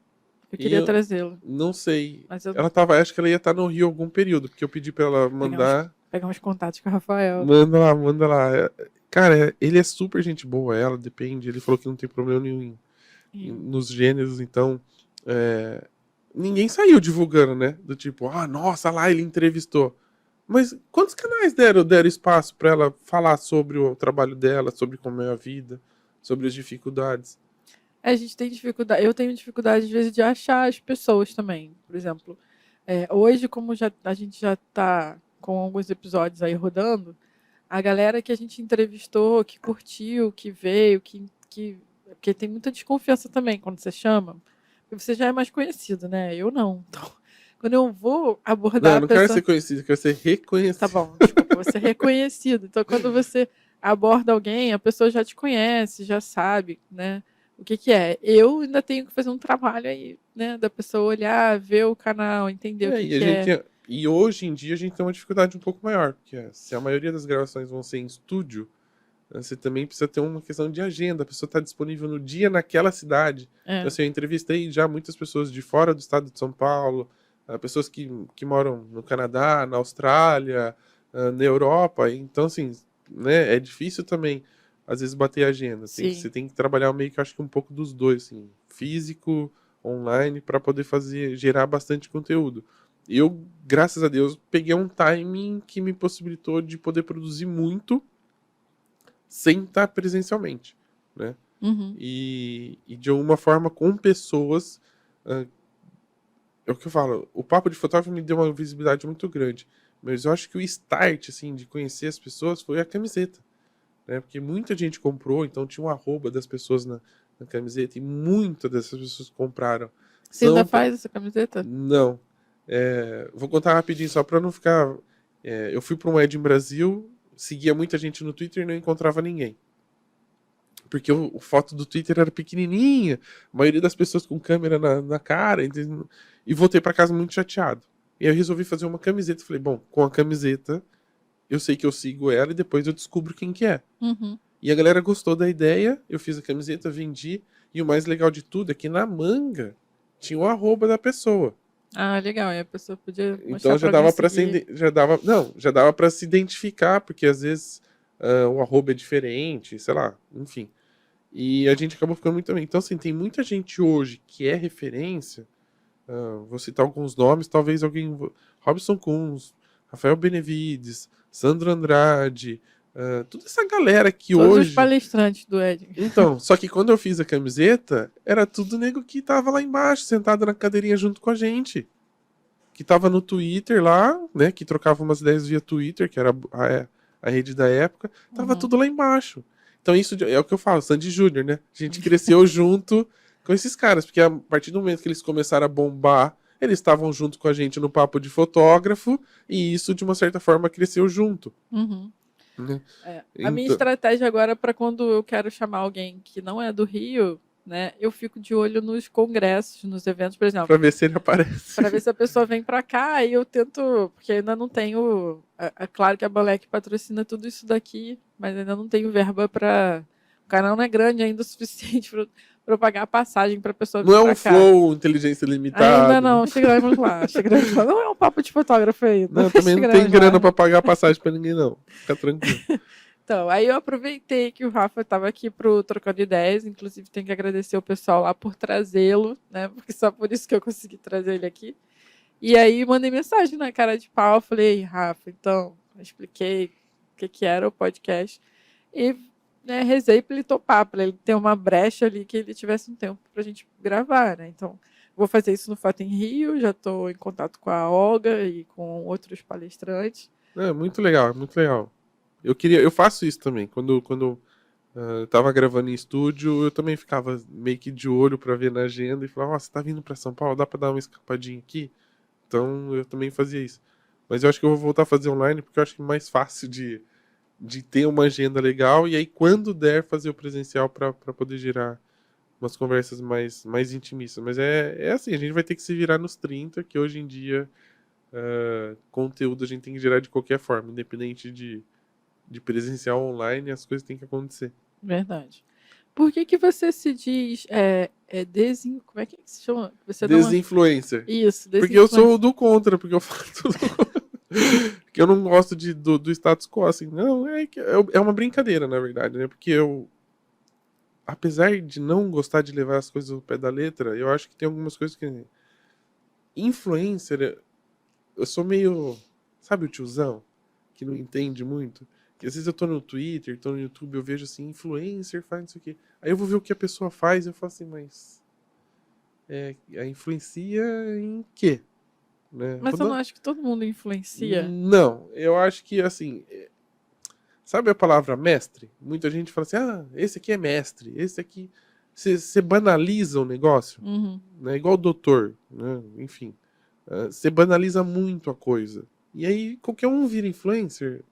Speaker 1: Eu
Speaker 2: E
Speaker 1: queria
Speaker 2: eu
Speaker 1: trazê-la.
Speaker 2: não sei.
Speaker 1: Mas eu
Speaker 2: Ela tava, acho que ela ia estar no Rio algum período, porque eu pedi pra ela
Speaker 1: pegar uns,
Speaker 2: mandar.
Speaker 1: pegar uns contatos com o Rafael.
Speaker 2: Manda lá, manda lá. Cara, ele é super gente boa, ela depende. Ele falou que não tem problema nenhum nos gêneros, então. é, Ninguém saiu divulgando, né? Do tipo, ah, nossa, lá ele entrevistou. Mas quantos canais deram espaço pra ela falar sobre o trabalho dela, sobre como é a vida, sobre as dificuldades?
Speaker 1: A gente tem dificuldade. Eu tenho dificuldade, às vezes, de achar as pessoas também. Por exemplo, hoje, como a gente já está com alguns episódios aí rodando, a galera que a gente entrevistou, que curtiu, que veio, porque tem muita desconfiança também quando você chama, porque você já é mais conhecido, né? Eu não. Então, quando eu vou
Speaker 2: Não,
Speaker 1: abordar
Speaker 2: eu
Speaker 1: a
Speaker 2: não quero
Speaker 1: pessoa.
Speaker 2: ser conhecido, eu quero ser
Speaker 1: Tá
Speaker 2: reconhecido.
Speaker 1: bom, desculpa, você é reconhecido. Então, quando você aborda alguém, a pessoa já te conhece, já sabe, né? O que que é? Eu ainda tenho que fazer um trabalho aí, né? Da pessoa olhar, ver o canal, entender o que
Speaker 2: E a
Speaker 1: que
Speaker 2: gente
Speaker 1: é.
Speaker 2: e hoje em dia a gente tem uma dificuldade um pouco maior, porque se a maioria das gravações vão ser em estúdio, você também precisa ter uma questão de agenda, a pessoa está disponível no dia naquela cidade. Então,
Speaker 1: É,
Speaker 2: assim, eu entrevistei já muitas pessoas de fora do estado de São Paulo, pessoas que moram no Canadá, na Austrália, na Europa. Então, assim, né, é difícil também, às vezes, bater a agenda.
Speaker 1: sim.
Speaker 2: Você tem que trabalhar meio que, acho que um pouco dos dois, assim, físico, online, para poder gerar bastante conteúdo. E eu, graças a Deus, peguei um timing que me possibilitou de poder produzir muito sem estar presencialmente, né?
Speaker 1: Uhum.
Speaker 2: E de alguma forma com pessoas. ah, É o que eu falo, o papo de fotógrafo me deu uma visibilidade muito grande. Mas eu acho que o start, assim, de conhecer as pessoas foi a camiseta, né? Porque muita gente comprou, então tinha um arroba das pessoas na camiseta e muitas dessas pessoas compraram.
Speaker 1: Você ainda
Speaker 2: São.
Speaker 1: faz essa camiseta?
Speaker 2: Não. Vou contar rapidinho só para não ficar. Eu fui para um Ed em Brasil, seguia muita gente no Twitter e não encontrava ninguém. Porque o foto do Twitter era pequenininha, a maioria das pessoas com câmera na cara, entendeu? E voltei para casa muito chateado. E aí eu resolvi fazer uma camiseta. Falei, bom, com a camiseta, eu sei que eu sigo ela e depois eu descubro quem que é.
Speaker 1: Uhum.
Speaker 2: E a galera gostou da ideia, eu fiz a camiseta, vendi, e o mais legal de tudo é que na manga tinha o arroba da pessoa.
Speaker 1: Ah, legal. E a pessoa podia mostrar
Speaker 2: Então já
Speaker 1: pra alguém
Speaker 2: dava para
Speaker 1: seguir.
Speaker 2: já dava para se identificar, porque às vezes o arroba é diferente, sei lá, enfim. E a gente acabou ficando muito bem. Então, assim, tem muita gente hoje que é referência. Vou citar alguns nomes, talvez alguém. Robson Kunz, Rafael Benevides, Sandro Andrade, Toda essa galera que
Speaker 1: Todos os
Speaker 2: hoje...
Speaker 1: palestrantes do Ed.
Speaker 2: Então, só que quando eu fiz a camiseta, era tudo nego que tava lá embaixo, sentado na cadeirinha junto com a gente. Que tava no Twitter lá, né? Que trocava umas ideias via Twitter, que era a rede da época. Tava tudo lá embaixo. Então isso é o que eu falo, Sandy Júnior, né? A gente cresceu junto com esses caras, porque a partir do momento que eles começaram a bombar, eles estavam junto com a gente no papo de fotógrafo, e isso, de uma certa forma, cresceu junto. Né?
Speaker 1: A minha estratégia agora para quando eu quero chamar alguém que não é do Rio, né? Eu fico de olho nos congressos, nos eventos, por exemplo.
Speaker 2: Pra ver se ele aparece.
Speaker 1: Pra ver se a pessoa vem pra cá e eu tento, porque ainda não tenho. É claro que a Balec patrocina tudo isso daqui, mas ainda não tenho verba pra. O canal não é grande ainda o suficiente pra eu pagar a passagem pra pessoa vir
Speaker 2: Não é
Speaker 1: pra
Speaker 2: um
Speaker 1: cá.
Speaker 2: flow, inteligência limitada.
Speaker 1: Ainda não, chegamos lá. Não é um papo de fotógrafo aí.
Speaker 2: Não, também não tem grana pra pagar a passagem pra ninguém, não. Fica tranquilo.
Speaker 1: Então, aí eu aproveitei que o Rafa estava aqui pro Trocando Ideias, inclusive tenho que agradecer o pessoal lá por trazê-lo, né? Porque só por isso que eu consegui trazer ele aqui. E aí mandei mensagem na cara de pau, falei, Rafa, então, expliquei o que era o podcast e, né, rezei para ele topar, para ele ter uma brecha ali que ele tivesse um tempo pra gente gravar, né? Então, vou fazer isso no Foto em Rio, já estou em contato com a Olga e com outros palestrantes.
Speaker 2: É muito legal, é muito legal. Eu faço isso também. Quando eu tava gravando em estúdio, eu também ficava meio que de olho pra ver na agenda e falava, você tá vindo pra São Paulo, dá pra dar uma escapadinha aqui? Então eu também fazia isso. Mas eu acho que eu vou voltar a fazer online porque eu acho que é mais fácil de ter uma agenda legal e aí quando der fazer o presencial pra poder gerar umas conversas mais intimistas. Mas é assim, a gente vai ter que se virar nos 30, que hoje em dia conteúdo a gente tem que gerar de qualquer forma, independente de presencial ou online, as coisas têm que acontecer.
Speaker 1: Verdade. Por que você se diz como é que se chama? Você
Speaker 2: Desinfluencer.
Speaker 1: Isso,
Speaker 2: porque eu sou do contra, porque eu falo tudo porque eu não gosto do status quo, assim. Não, é uma brincadeira, na verdade, né? Porque apesar de não gostar de levar as coisas ao pé da letra, eu acho que tem algumas coisas que... Influencer, eu sou meio... Sabe o tiozão? Que não entende muito? Que às vezes eu tô no Twitter, tô no YouTube, eu vejo assim, influencer faz isso aqui. Aí eu vou ver o que a pessoa faz e eu falo assim, mas... influencia em quê? Né?
Speaker 1: Mas eu não acho que todo mundo influencia.
Speaker 2: Não, eu acho que assim... Sabe a palavra mestre? Muita gente fala assim, esse aqui é mestre, esse aqui... Você banaliza o negócio, né? Igual o doutor, né? Enfim. Você banaliza muito a coisa. E aí qualquer um vira influencer.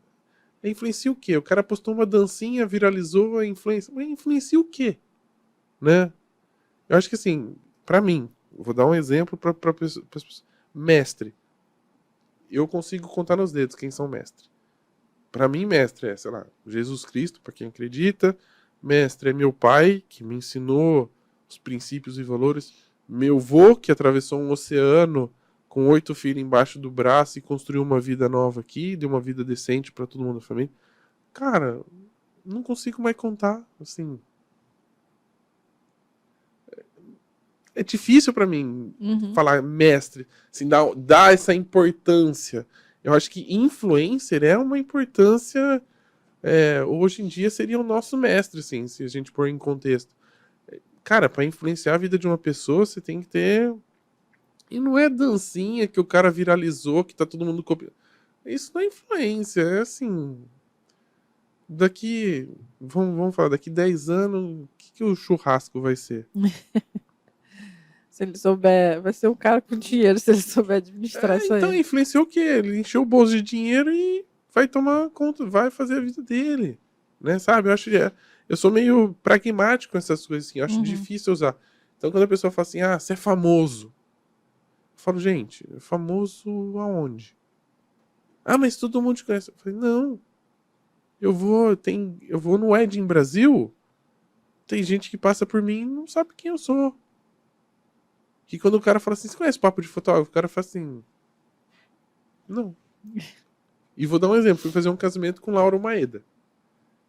Speaker 2: Influencia o quê? O cara postou uma dancinha, viralizou a influência. Mas influencia o quê? Né? Eu acho que assim, pra mim, vou dar um exemplo pra pessoas. Mestre. Eu consigo contar nos dedos quem são mestre. Pra mim, mestre é, sei lá, Jesus Cristo, pra quem acredita. Mestre é meu pai, que me ensinou os princípios e valores. Meu vô, que atravessou um oceano com 8 filhos embaixo do braço e construiu uma vida nova aqui, deu uma vida decente pra todo mundo da família. Cara, não consigo mais contar, assim. É difícil pra mim falar mestre, assim, dar essa importância. Eu acho que influencer é uma importância, hoje em dia seria o nosso mestre, assim, se a gente pôr em contexto. Cara, pra influenciar a vida de uma pessoa, você tem que ter... E não é dancinha que o cara viralizou, que tá todo mundo copiando. Isso não é influência, é assim... Vamos falar, daqui 10 anos, o que o churrasco vai ser?
Speaker 1: Se ele souber, vai ser um cara com dinheiro se ele souber administrar isso aí.
Speaker 2: Então influenciou o quê? Ele encheu o bolso de dinheiro e vai tomar conta, vai fazer a vida dele, né? Sabe? Eu sou meio pragmático com essas coisas assim, eu acho difícil usar. Então quando a pessoa fala assim, você é famoso, eu falo, gente, famoso aonde? Mas todo mundo te conhece. Eu falei, não. Eu vou no Wedding Brasil, tem gente que passa por mim e não sabe quem eu sou. Que quando o cara fala assim, você conhece papo de fotógrafo? O cara fala assim, não. E vou dar um exemplo, fui fazer um casamento com Lauro Maeda.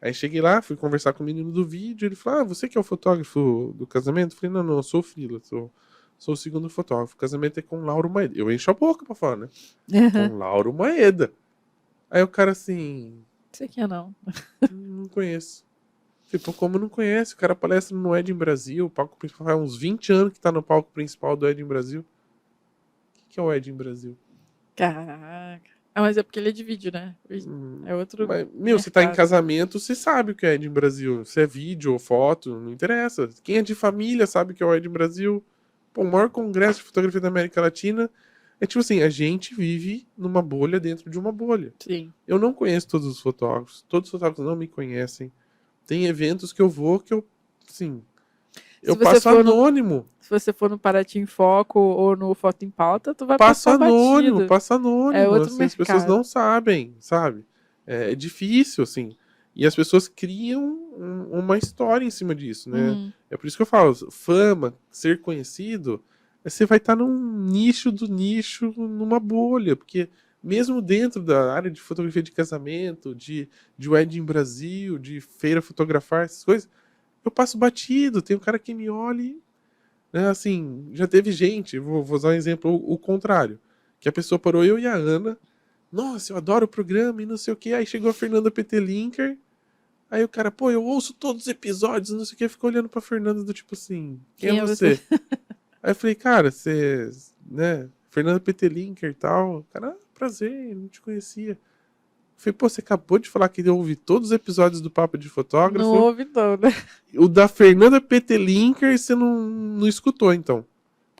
Speaker 2: Aí cheguei lá, fui conversar com o menino do vídeo, ele falou, você que é o fotógrafo do casamento? Eu falei, não, eu sou o freela, sou o segundo fotógrafo. O casamento é com Lauro Maeda. Eu encho a boca pra falar, né? Com Lauro Maeda. Aí o cara assim,
Speaker 1: Sei que é não.
Speaker 2: Não conheço. Tipo, como não conhece? O cara palestra no Ed em Brasil, o palco principal faz uns 20 anos que tá no palco principal do Ed em Brasil. O que é o Ed em Brasil?
Speaker 1: Caraca. Ah, mas é porque ele é de vídeo, né? É outro
Speaker 2: Mas, meu, você tá em
Speaker 1: mercado.
Speaker 2: casamento, você sabe o que é Ed em Brasil. Se é vídeo ou foto, não interessa. Quem é de família sabe o que é o Ed em Brasil. Pô, o maior congresso de fotografia da América Latina é tipo assim, a gente vive numa bolha dentro de uma bolha.
Speaker 1: Sim.
Speaker 2: Eu não conheço todos os fotógrafos não me conhecem. Tem eventos que eu vou que eu, assim, eu
Speaker 1: Se você
Speaker 2: passo
Speaker 1: for no,
Speaker 2: anônimo.
Speaker 1: se você for no Paraty em Foco ou no Foto em Pauta, tu vai
Speaker 2: Passo
Speaker 1: passar
Speaker 2: anônimo,
Speaker 1: batido.
Speaker 2: passo
Speaker 1: É
Speaker 2: anônimo.
Speaker 1: outro
Speaker 2: Assim, as pessoas
Speaker 1: mercado.
Speaker 2: não sabem, sabe? É difícil, assim. E as pessoas criam uma história em cima disso, né?
Speaker 1: Uhum.
Speaker 2: É por isso que eu falo, fama, ser conhecido, você vai estar num nicho do nicho, numa bolha, porque mesmo dentro da área de fotografia de casamento, de wedding Brasil, de feira fotografar, essas coisas, eu passo batido, tem um cara que me olha e né, assim, já teve gente, vou usar um exemplo, o contrário, que a pessoa parou eu e a Ana, nossa, eu adoro o programa e não sei o que, aí chegou a Fernanda Petelinker, aí o cara, pô, eu ouço todos os episódios, não sei o que, ficou olhando pra Fernanda do tipo assim, quem é
Speaker 1: Quem é você?
Speaker 2: você? Aí eu falei, cara, você, né, Fernanda Petelinker e tal, cara, ah, prazer, não te conhecia. Eu falei, pô, você acabou de falar que eu ouvi todos os episódios do Papo de
Speaker 1: Não
Speaker 2: Fotógrafo,
Speaker 1: ouve não, né?
Speaker 2: o da Fernanda Petelinker você não escutou, então.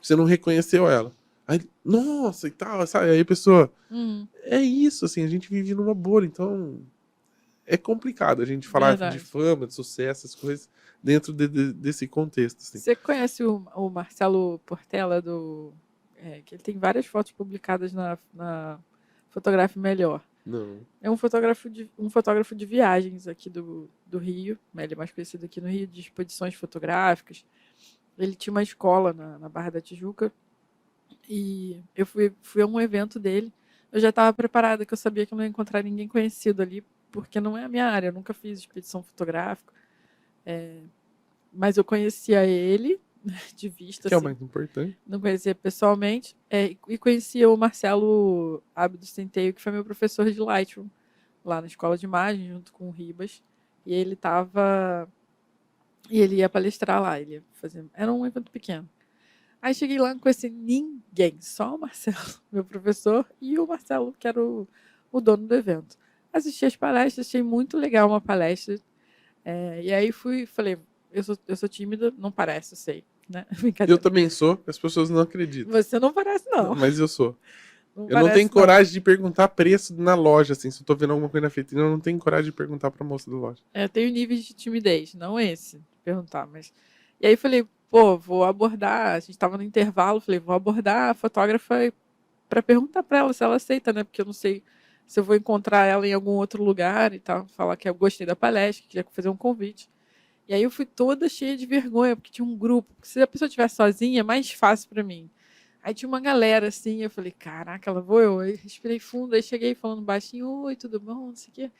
Speaker 2: Você não reconheceu ela. Aí, nossa, e tal, sabe? Aí a pessoa.
Speaker 1: Hum,
Speaker 2: É isso, assim, a gente vive numa bolha, então. É complicado a gente falar de
Speaker 1: verdade.
Speaker 2: fama, de sucesso, essas coisas, dentro desse contexto, assim.
Speaker 1: Você conhece o Marcelo Portela que ele tem várias fotos publicadas na Fotografe Melhor.
Speaker 2: Não.
Speaker 1: É um fotógrafo de viagens aqui do Rio, né? Ele é mais conhecido aqui no Rio, de exposições fotográficas. Ele tinha uma escola na Barra da Tijuca e eu fui a um evento dele. Eu já estava preparada, que eu sabia que eu não ia encontrar ninguém conhecido ali, porque não é a minha área, eu nunca fiz expedição fotográfica. Mas eu conhecia ele, de vista,
Speaker 2: Que é o
Speaker 1: assim,
Speaker 2: mais importante.
Speaker 1: não conhecia pessoalmente, e conhecia o Marcelo Abdo Centeio, que foi meu professor de Lightroom, lá na escola de imagem, junto com o Ribas. E ele tava. E ele ia palestrar lá, ele ia fazer. Era um evento pequeno. Aí cheguei lá, não conheci ninguém, só o Marcelo, meu professor, e o Marcelo, que era o dono do evento. Assisti as palestras, achei muito legal uma palestra. E aí falei, eu sou tímida, não parece, eu sei, né?
Speaker 2: Eu
Speaker 1: Brincadeira.
Speaker 2: também sou, as pessoas não acreditam.
Speaker 1: Você não parece, não.
Speaker 2: Mas eu sou.
Speaker 1: Não
Speaker 2: Eu não tenho
Speaker 1: parece, não.
Speaker 2: coragem de perguntar preço na loja, assim, se eu tô vendo alguma coisa na vitrine, eu não tenho coragem de perguntar pra moça da loja.
Speaker 1: Eu tenho níveis de timidez, não esse, perguntar, mas. E aí falei, pô, vou abordar. A gente tava no intervalo, falei, vou abordar a fotógrafa para perguntar para ela se ela aceita, né? Porque eu não sei se eu vou encontrar ela em algum outro lugar e tal. Falar que eu gostei da palestra, que queria fazer um convite. E aí eu fui toda cheia de vergonha, porque tinha um grupo. Porque se a pessoa estiver sozinha, é mais fácil para mim. Aí tinha uma galera assim, eu falei, caraca, ela vou eu. Aí respirei fundo, aí cheguei falando baixinho, oi, tudo bom? Não sei o quê.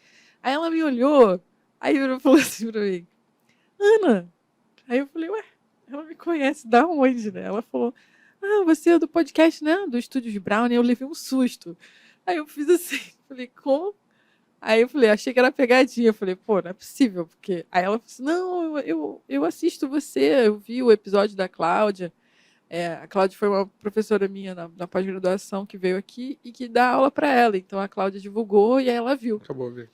Speaker 1: Aí ela me olhou, aí ela falou assim pra mim, Ana. Aí eu falei, ué, ela me conhece da onde, né? Ela falou, ah, você é do podcast, né? Do Estúdios Brown, e eu levei um susto. Aí eu fiz assim, falei, como? Aí eu falei, achei que era pegadinha. Eu falei, pô, não é possível, porque. Aí ela falou assim: não, eu assisto você, eu vi o episódio da Cláudia. A Cláudia foi uma professora minha na pós-graduação que veio aqui e que dá aula para ela. Então a Cláudia divulgou e aí ela viu.
Speaker 2: Acabou, ver.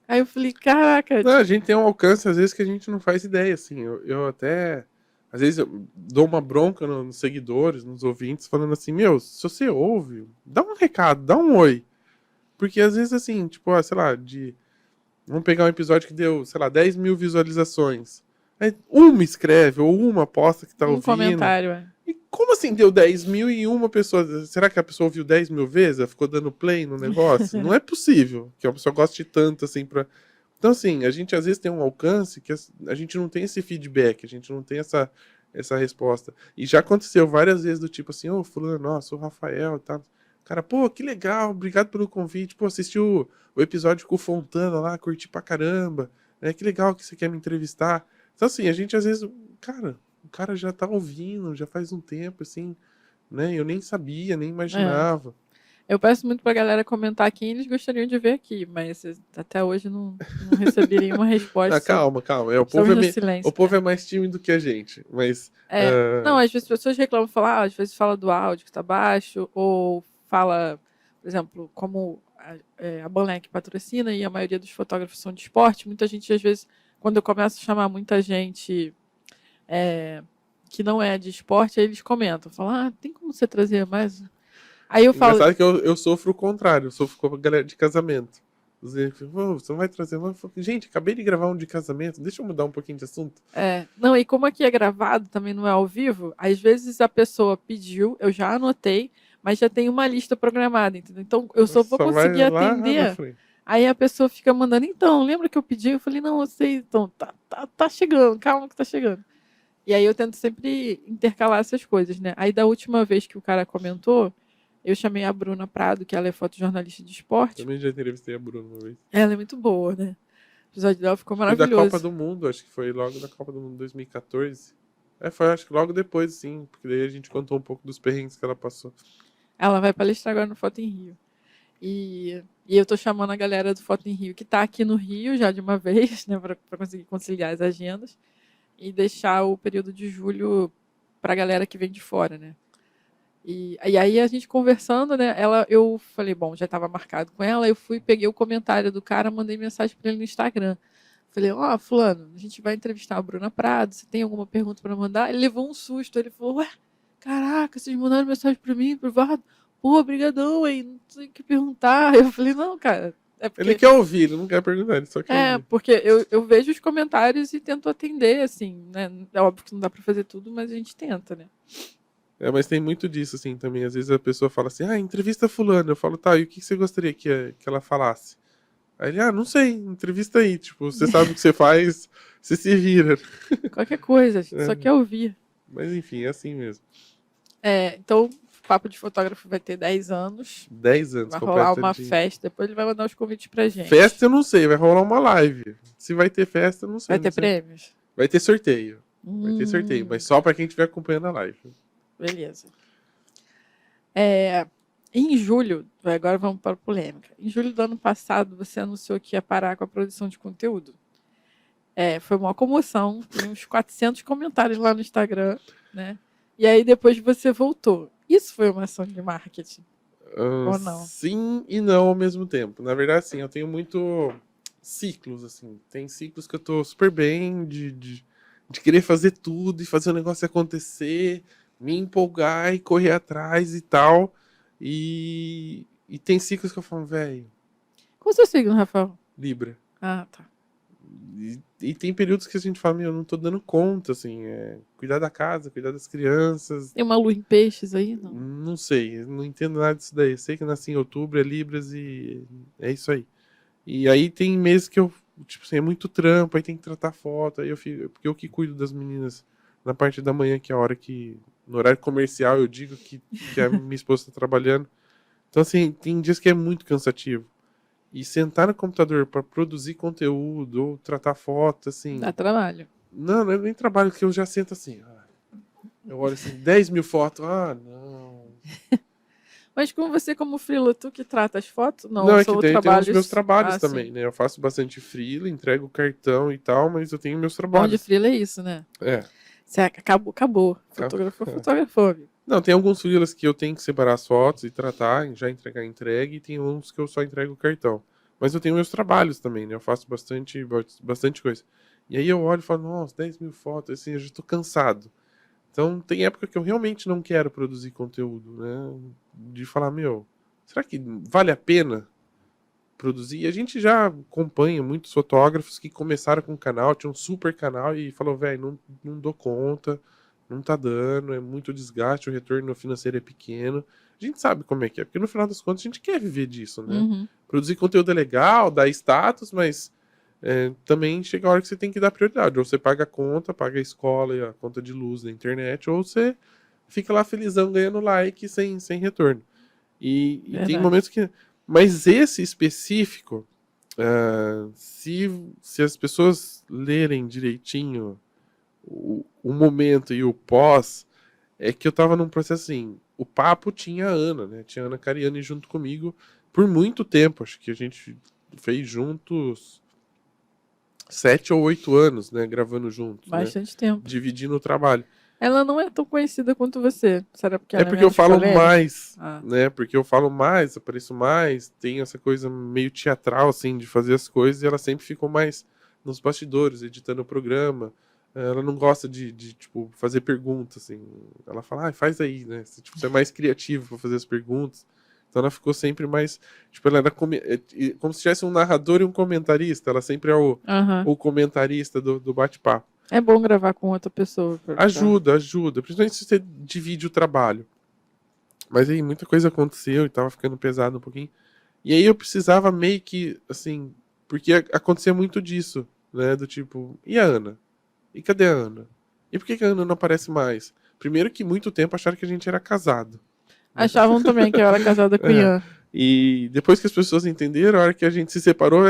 Speaker 1: Aí eu falei, caraca,
Speaker 2: Não, a
Speaker 1: tipo,
Speaker 2: gente tem um alcance, às vezes, que a gente não faz ideia, assim. Eu até. Às vezes eu dou uma bronca nos seguidores, nos ouvintes, falando assim: meu, se você ouve, dá um recado, dá um oi. Porque às vezes, assim, tipo, sei lá, vamos pegar um episódio que deu, sei lá, 10 mil visualizações. Aí uma escreve, ou uma posta que tá
Speaker 1: um
Speaker 2: ouvindo.
Speaker 1: comentário.
Speaker 2: E como assim deu 10 mil e uma pessoa? Será que a pessoa ouviu 10 mil vezes? Ela ficou dando play no negócio? Não é possível que a pessoa goste tanto assim pra. Então, assim, a gente às vezes tem um alcance que a gente não tem esse feedback, a gente não tem essa resposta. E já aconteceu várias vezes do tipo assim, ô, fulano, nossa, sou o Rafael, tá? Cara, pô, que legal, obrigado pelo convite. Pô, assisti o episódio com o Fontana lá, curti pra caramba. Que legal que você quer me entrevistar. Então, assim, a gente às vezes, cara, o cara já tá ouvindo, já faz um tempo, assim, né? Eu nem sabia, nem
Speaker 1: É.
Speaker 2: imaginava.
Speaker 1: Eu peço muito pra galera comentar quem eles gostariam de ver aqui, mas até hoje não recebi nenhuma
Speaker 2: Ah,
Speaker 1: resposta.
Speaker 2: calma, calma.
Speaker 1: Estamos no
Speaker 2: O
Speaker 1: silêncio.
Speaker 2: povo é mais tímido que a gente, mas
Speaker 1: Não, às vezes as pessoas reclamam, falam, às vezes fala do áudio que tá baixo, ou fala, por exemplo, como a Banlec patrocina e a maioria dos fotógrafos são de esporte, muita gente, às vezes, quando eu começo a chamar muita gente que não é de esporte, aí eles comentam, falam, tem como você trazer mais? Aí eu falo,
Speaker 2: engraçado que eu sofro o contrário, eu sofro com a galera de casamento. Você não vai trazer. Gente, acabei de gravar um de casamento, deixa eu mudar um pouquinho de assunto.
Speaker 1: não, e como aqui é gravado, também não é ao vivo, às vezes a pessoa pediu, eu já anotei, mas já tem uma lista programada, entendeu? Então eu só vou
Speaker 2: Só vai
Speaker 1: conseguir
Speaker 2: lá na
Speaker 1: atender.
Speaker 2: frente.
Speaker 1: Aí a pessoa fica mandando, então, lembra que eu pedi? Eu falei, não, eu sei, então, tá chegando, calma que tá chegando. E aí eu tento sempre intercalar essas coisas, né? Aí da última vez que o cara comentou, eu chamei a Bruna Prado, que ela é fotojornalista de esporte.
Speaker 2: Também já entrevistei a Bruna uma vez.
Speaker 1: Ela é muito boa, né? O episódio dela ficou
Speaker 2: Foi da Copa
Speaker 1: maravilhoso.
Speaker 2: do Mundo, acho que foi logo da Copa do Mundo 2014. Foi acho que logo depois, sim, porque daí a gente contou um pouco dos perrengues que ela passou.
Speaker 1: Ela vai palestrar agora no Foto em Rio. E eu tô chamando a galera do Foto em Rio, que tá aqui no Rio já de uma vez, né, pra conseguir conciliar as agendas, e deixar o período de julho pra galera que vem de fora, né? E aí a gente conversando, né? Eu falei, bom, já estava marcado com ela, eu fui, peguei o comentário do cara, mandei mensagem para ele no Instagram. Falei, fulano, a gente vai entrevistar a Bruna Prado, você tem alguma pergunta para mandar? Ele levou um susto, ele falou, ué, caraca, vocês mandaram mensagem para mim, privado? Pô, brigadão, aí, não sei o que perguntar. Eu falei, não, cara, é porque...
Speaker 2: Ele quer ouvir, ele não quer perguntar, ele só quer ouvir.
Speaker 1: porque eu vejo os comentários e tento atender, assim, né? É óbvio que não dá para fazer tudo, mas a gente tenta, né?
Speaker 2: Mas tem muito disso, assim, também. Às vezes a pessoa fala assim, entrevista fulano. Eu falo, tá, e o que você gostaria que ela falasse? Aí ele, não sei, entrevista aí. Tipo, você sabe o que você faz, você se vira.
Speaker 1: Qualquer coisa, a gente só quer ouvir.
Speaker 2: Mas enfim, é assim mesmo.
Speaker 1: Então, o Papo de Fotógrafo vai ter 10 anos.
Speaker 2: 10 anos,
Speaker 1: Vai rolar uma
Speaker 2: de...
Speaker 1: festa, depois ele vai mandar os convites pra gente.
Speaker 2: Festa eu não sei, vai rolar uma live. Se vai ter festa, eu não sei.
Speaker 1: Vai ter prêmios?
Speaker 2: Vai ter sorteio. Vai ter sorteio, mas só pra quem estiver acompanhando a live.
Speaker 1: Beleza. Em julho, agora vamos para a polêmica. Em julho do ano passado, você anunciou que ia parar com a produção de conteúdo. Foi uma comoção, tem uns 400 comentários lá no Instagram, né? E aí depois você voltou. Isso foi uma ação de marketing? Ou não?
Speaker 2: Sim e não ao mesmo tempo. Na verdade, sim, eu tenho muito ciclos, assim. Tem ciclos que eu tô super bem de querer fazer tudo e fazer o negócio acontecer, me empolgar e correr atrás e tal. E tem ciclos que eu falo, velho.
Speaker 1: Qual o seu signo, Rafael?
Speaker 2: Libra.
Speaker 1: Ah, tá.
Speaker 2: E tem períodos que a gente fala, eu não tô dando conta, assim, cuidar da casa, cuidar das crianças.
Speaker 1: Tem uma lua em peixes aí, não?
Speaker 2: Não sei, não entendo nada disso daí. Sei que eu nasci em outubro, é Libras e é isso aí. E aí tem meses que eu, tipo assim, é muito trampo, aí tem que tratar foto, aí eu fico, porque eu que cuido das meninas na parte da manhã, que é a hora que, no horário comercial, eu digo que a minha esposa tá trabalhando. Então, assim, tem dias que é muito cansativo. E sentar no computador para produzir conteúdo ou tratar foto, assim.
Speaker 1: Dá trabalho.
Speaker 2: Não é nem trabalho, que eu já sento assim. Eu olho assim, 10 mil fotos. Não.
Speaker 1: Mas com você como freela, tu que trata as fotos? Não,
Speaker 2: Não, é
Speaker 1: são
Speaker 2: que tem os meus trabalhos
Speaker 1: Ah,
Speaker 2: também,
Speaker 1: sim.
Speaker 2: né? Eu faço bastante freela, entrego cartão e tal, mas eu tenho meus
Speaker 1: Bom de
Speaker 2: trabalhos.
Speaker 1: freela é isso, né?
Speaker 2: Você
Speaker 1: acabou. Fotografou, amigo.
Speaker 2: Não, tem alguns freelas que eu tenho que separar as fotos e tratar, já entregar entregue, e tem uns que eu só entrego o cartão. Mas eu tenho meus trabalhos também, né? Eu faço bastante coisa. E aí eu olho e falo, nossa, 10 mil fotos, assim, eu já tô cansado. Então tem época que eu realmente não quero produzir conteúdo, né? De falar, será que vale a pena produzir? E a gente já acompanha muitos fotógrafos que começaram com um canal, tinha um super canal e falou, velho, não dou conta, não tá dando, é muito desgaste, o retorno financeiro é pequeno. A gente sabe como é que é, porque no final das contas a gente quer viver disso, né?
Speaker 1: Uhum.
Speaker 2: Produzir conteúdo é legal, dá status, mas também chega a hora que você tem que dar prioridade. Ou você paga a conta, paga a escola e a conta de luz da internet, ou você fica lá felizão ganhando like sem retorno. E tem momentos que... Mas esse específico, se as pessoas lerem direitinho o momento e o pós, é que eu tava num processo assim, o papo tinha a Ana, né? Tinha a Ana Cariani junto comigo por muito tempo. Acho que a gente fez juntos 7 ou 8 anos, né? Gravando juntos, né?
Speaker 1: Bastante tempo.
Speaker 2: Dividindo o trabalho.
Speaker 1: Ela não é tão conhecida quanto você. Será porque
Speaker 2: É
Speaker 1: ela é
Speaker 2: porque eu
Speaker 1: menos
Speaker 2: falo
Speaker 1: polêmica?
Speaker 2: mais,
Speaker 1: Ah.
Speaker 2: né? Porque eu falo mais, apareço mais, tem essa coisa meio teatral, assim, de fazer as coisas, e ela sempre ficou mais nos bastidores, editando o programa. Ela não gosta de tipo, fazer perguntas, assim. Ela fala, faz aí, né? Tipo, você é mais criativo pra fazer as perguntas. Então ela ficou sempre mais. Tipo, ela era como se tivesse um narrador e um comentarista. Ela sempre é
Speaker 1: Aham.
Speaker 2: o comentarista do bate-papo.
Speaker 1: É bom gravar com outra pessoa.
Speaker 2: Ajuda, ajuda. Principalmente se você divide o trabalho. Mas aí muita coisa aconteceu e tava ficando pesado um pouquinho. E aí eu precisava meio que, assim, porque acontecia muito disso, né? Do tipo, e a Ana? E cadê a Ana? E por que a Ana não aparece mais? Primeiro que muito tempo acharam que a gente era casado, né?
Speaker 1: Achavam também que eu era casada com o
Speaker 2: É.
Speaker 1: Ian.
Speaker 2: E depois que as pessoas entenderam, a hora que a gente se separou,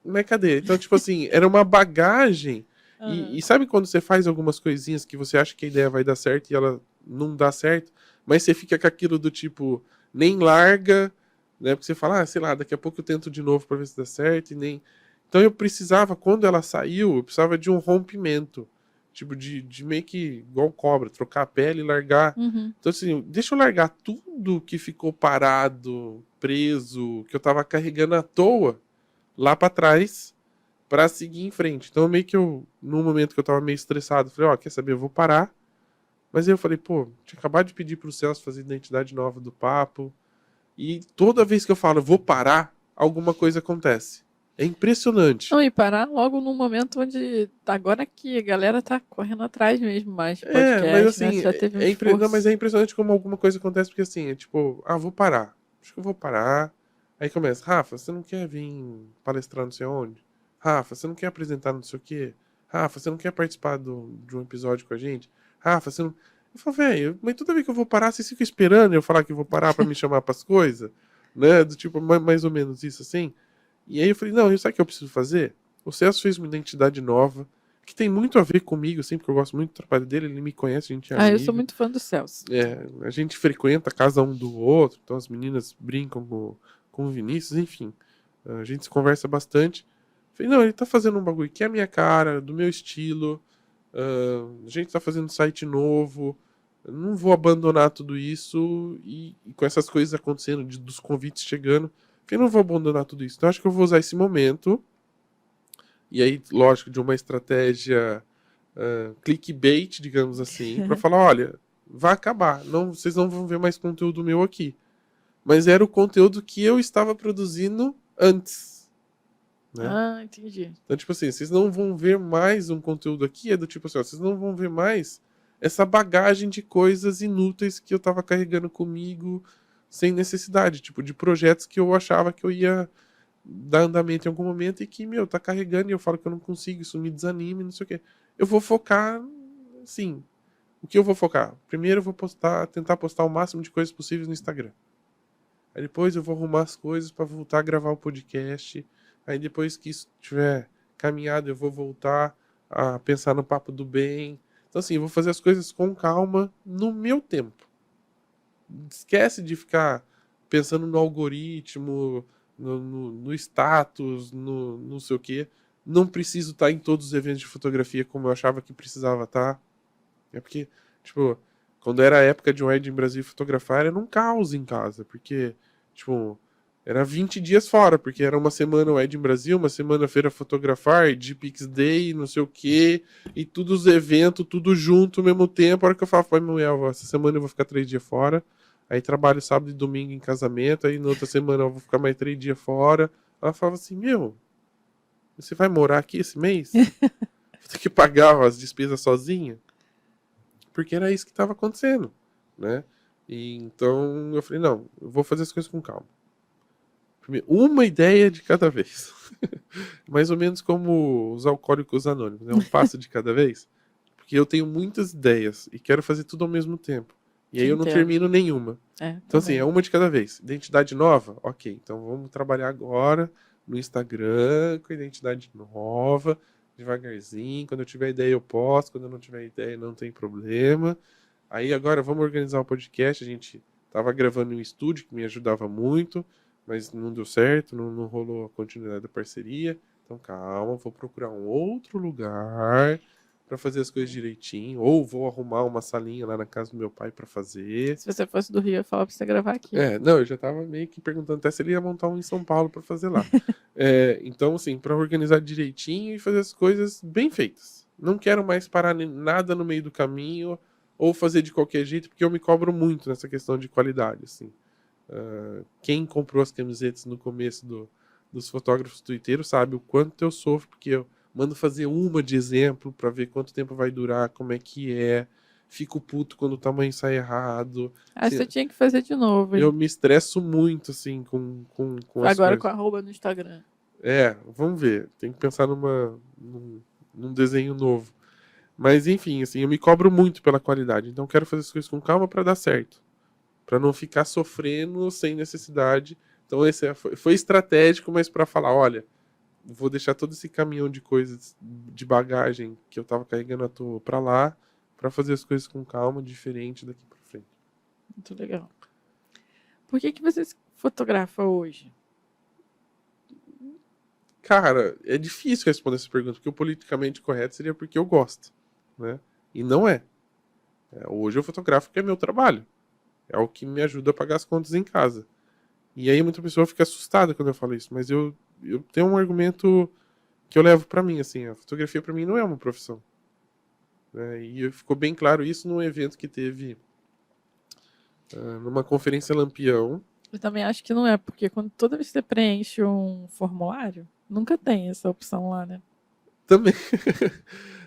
Speaker 2: mas cadê? Então, tipo assim, era uma bagagem.
Speaker 1: Aham.
Speaker 2: E sabe quando você faz algumas coisinhas que você acha que a ideia vai dar certo e ela não dá certo, mas você fica com aquilo do tipo, nem larga, né? Porque você fala, sei lá, daqui a pouco eu tento de novo pra ver se dá certo e nem. Então eu precisava, quando ela saiu, eu precisava de um rompimento. Tipo, de meio que igual cobra, trocar a pele e largar.
Speaker 1: Uhum.
Speaker 2: Então, assim, deixa eu largar tudo que ficou parado, preso, que eu tava carregando à toa lá pra trás pra seguir em frente. Então, meio que num momento que eu tava meio estressado, falei, quer saber, eu vou parar. Mas aí eu falei, pô, tinha acabado de pedir pro Celso fazer identidade nova do papo. E toda vez que eu falo, vou parar, alguma coisa acontece. É impressionante.
Speaker 1: Não, e parar logo num momento onde agora que a galera tá correndo atrás mesmo, mais de
Speaker 2: Mas
Speaker 1: podcast, né?
Speaker 2: assim,
Speaker 1: Você já teve um
Speaker 2: não, mas
Speaker 1: esforço.
Speaker 2: é impressionante como alguma coisa acontece, porque assim, é tipo, vou parar. Acho que eu vou parar. Aí começa, Rafa, você não quer vir palestrar não sei onde? Rafa, você não quer apresentar não sei o quê? Rafa, você não quer participar de um episódio com a gente? Rafa, você não. Eu falo, velho, mas toda vez que eu vou parar, vocês ficam esperando eu falar que eu vou parar pra me chamar pras coisas? Né? Do tipo, mais ou menos isso assim. E aí eu falei, não, sabe o que eu preciso fazer? O Celso fez uma identidade nova que tem muito a ver comigo, assim, porque eu gosto muito do trabalho dele, ele me conhece, a gente é
Speaker 1: Ah, eu sou
Speaker 2: amigo.
Speaker 1: muito fã do Celso.
Speaker 2: A gente frequenta a casa um do outro, então as meninas brincam com o Vinícius, enfim. A gente se conversa bastante. Falei, não, ele tá fazendo um bagulho que é a minha cara, do meu estilo. A gente tá fazendo site novo. Eu não vou abandonar tudo isso e com essas coisas acontecendo, dos convites chegando. Falei, não vou abandonar tudo isso. Então acho que eu vou usar esse momento. E aí, lógico, de uma estratégia clickbait, digamos assim, para falar, olha, vai acabar, não, vocês não vão ver mais conteúdo meu aqui. Mas era o conteúdo que eu estava produzindo antes, né?
Speaker 1: Ah, entendi.
Speaker 2: Então, tipo assim, vocês não vão ver mais um conteúdo aqui, é do tipo assim, vocês não vão ver mais essa bagagem de coisas inúteis que eu tava carregando comigo sem necessidade, tipo, de projetos que eu achava que eu ia dar andamento em algum momento e que, tá carregando e eu falo que eu não consigo, isso me desanima e não sei o quê. Eu vou focar, sim. O que eu vou focar? Primeiro eu vou tentar postar o máximo de coisas possíveis no Instagram. Aí depois eu vou arrumar as coisas para voltar a gravar o podcast. Aí depois que isso tiver caminhado, eu vou voltar a pensar no papo do bem. Então assim, eu vou fazer as coisas com calma no meu tempo. Esquece de ficar pensando no algoritmo, no status, no não sei o quê. Não preciso estar em todos os eventos de fotografia como eu achava que precisava estar. É porque, tipo, quando era a época de um Ed em Brasil fotografar, era um caos em casa, porque, tipo, era 20 dias fora, porque era uma semana o Ed em Brasil, uma semana a Feira Fotografar, GPX Day, não sei o quê, e todos os eventos, tudo junto ao mesmo tempo. A hora que eu falava pra minha mulher, essa semana eu vou ficar 3 dias fora, aí trabalho sábado e domingo em casamento, aí na outra semana eu vou ficar mais 3 dias fora. Ela falava assim, você vai morar aqui esse mês? Vou ter que pagar as despesas sozinha? Porque era isso que estava acontecendo, né? E então eu falei, não, eu vou fazer as coisas com calma. Primeiro, uma ideia de cada vez. Mais ou menos como os alcoólicos anônimos, né? Um passo de cada vez. Porque eu tenho muitas ideias e quero fazer tudo ao mesmo tempo. E
Speaker 1: Te
Speaker 2: aí eu não
Speaker 1: entendo.
Speaker 2: termino nenhuma. Então, assim,
Speaker 1: Também.
Speaker 2: é uma de cada vez. Identidade nova? Ok, então vamos trabalhar agora no Instagram com identidade nova, devagarzinho. Quando eu tiver ideia, eu posto. Quando eu não tiver ideia, não tem problema. Aí agora vamos organizar o podcast. A gente tava gravando em um estúdio que me ajudava muito, mas não deu certo, não rolou a continuidade da parceria. Então calma, vou procurar um outro lugar para fazer as coisas direitinho, ou vou arrumar uma salinha lá na casa do meu pai para fazer.
Speaker 1: Se você fosse do Rio, eu ia falar pra você gravar aqui.
Speaker 2: Não, eu já tava meio que perguntando até se ele ia montar um em São Paulo para fazer lá. Então, assim, para organizar direitinho e fazer as coisas bem feitas. Não quero mais parar nada no meio do caminho ou fazer de qualquer jeito, porque eu me cobro muito nessa questão de qualidade, assim. Quem comprou as camisetas no começo dos fotógrafos twitteiros sabe o quanto eu sofro, porque eu mando fazer uma de exemplo para ver quanto tempo vai durar, como é que é. Fico puto quando o tamanho sai errado.
Speaker 1: Acho que você tinha que fazer de novo,
Speaker 2: Eu
Speaker 1: hein?
Speaker 2: me estresso muito, assim, com as
Speaker 1: Agora
Speaker 2: coisas.
Speaker 1: com arroba no Instagram.
Speaker 2: Vamos ver. Tem que pensar num desenho novo. Mas, enfim, assim, eu me cobro muito pela qualidade. Então, eu quero fazer as coisas com calma para dar certo. Para não ficar sofrendo sem necessidade. Então, esse foi estratégico, mas para falar, olha, vou deixar todo esse caminhão de coisas, de bagagem que eu tava carregando à toa para lá, para fazer as coisas com calma, diferente daqui para frente.
Speaker 1: Muito legal. Por que você fotografa hoje?
Speaker 2: Cara, é difícil responder essa pergunta, porque o politicamente correto seria porque eu gosto, né? E não é. Hoje eu fotografo porque é meu trabalho. É o que me ajuda a pagar as contas em casa. E aí muita pessoa fica assustada quando eu falo isso, mas eu tenho um argumento que eu levo pra mim, assim, a fotografia pra mim não é uma profissão. Né? E ficou bem claro isso num evento que teve numa conferência Lampião.
Speaker 1: Eu também acho que não é, porque toda vez que você preenche um formulário, nunca tem essa opção lá, né?
Speaker 2: Também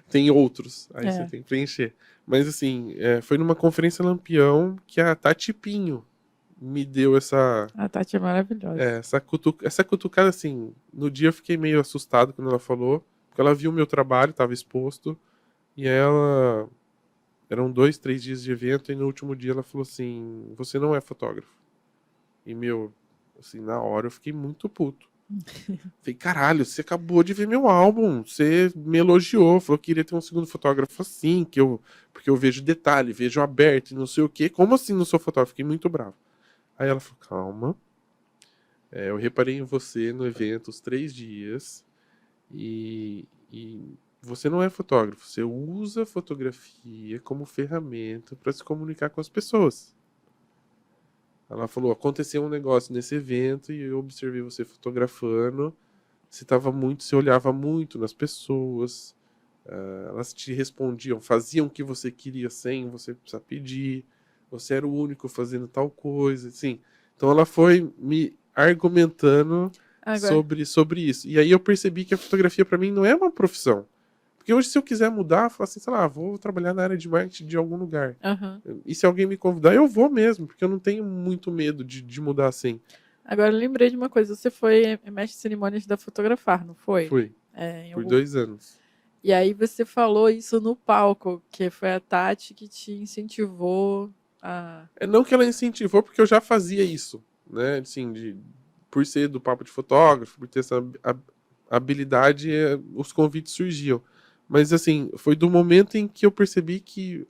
Speaker 2: tem outros, aí você
Speaker 1: É.
Speaker 2: tem que preencher. Mas assim, foi numa conferência Lampião que a Tati Pinho me deu
Speaker 1: A Tati é maravilhosa.
Speaker 2: essa cutucada, assim. No dia eu fiquei meio assustado quando ela falou, porque ela viu o meu trabalho, estava exposto, e ela. Eram 2, 3 dias de evento, e no último dia ela falou assim: Você não é fotógrafo. E meu, assim, na hora eu fiquei muito puto. Falei, caralho, você acabou de ver meu álbum, você me elogiou, falou que queria ter um segundo fotógrafo assim, porque eu vejo detalhe, vejo aberto e não sei o quê. Como assim não sou fotógrafo? Fiquei muito bravo. Aí ela falou, calma, eu reparei em você no evento os 3 dias e você não é fotógrafo, você usa a fotografia como ferramenta para se comunicar com as pessoas. Ela falou, aconteceu um negócio nesse evento e eu observei você fotografando. Você olhava muito nas pessoas, elas te respondiam, faziam o que você queria sem você precisar pedir. Você era o único fazendo tal coisa, assim. Então ela foi me argumentando
Speaker 1: Agora,
Speaker 2: sobre isso. E aí eu percebi que a fotografia para mim não é uma profissão. Porque hoje, se eu quiser mudar, falar assim, sei lá, vou trabalhar na área de marketing de algum lugar.
Speaker 1: aham.
Speaker 2: E se alguém me convidar, eu vou mesmo, porque eu não tenho muito medo de mudar assim.
Speaker 1: Agora eu lembrei de uma coisa. Você foi mestre de cerimônias da Fotografar, não foi?
Speaker 2: Fui,
Speaker 1: Em
Speaker 2: por
Speaker 1: algum...
Speaker 2: 2 anos.
Speaker 1: E aí você falou isso no palco, que foi a Tati que te incentivou a...
Speaker 2: Não que ela incentivou, porque eu já fazia isso, né? Assim, por ser do papo de fotógrafo, por ter essa habilidade, os convites surgiam. Mas, assim, foi do momento em que eu percebi que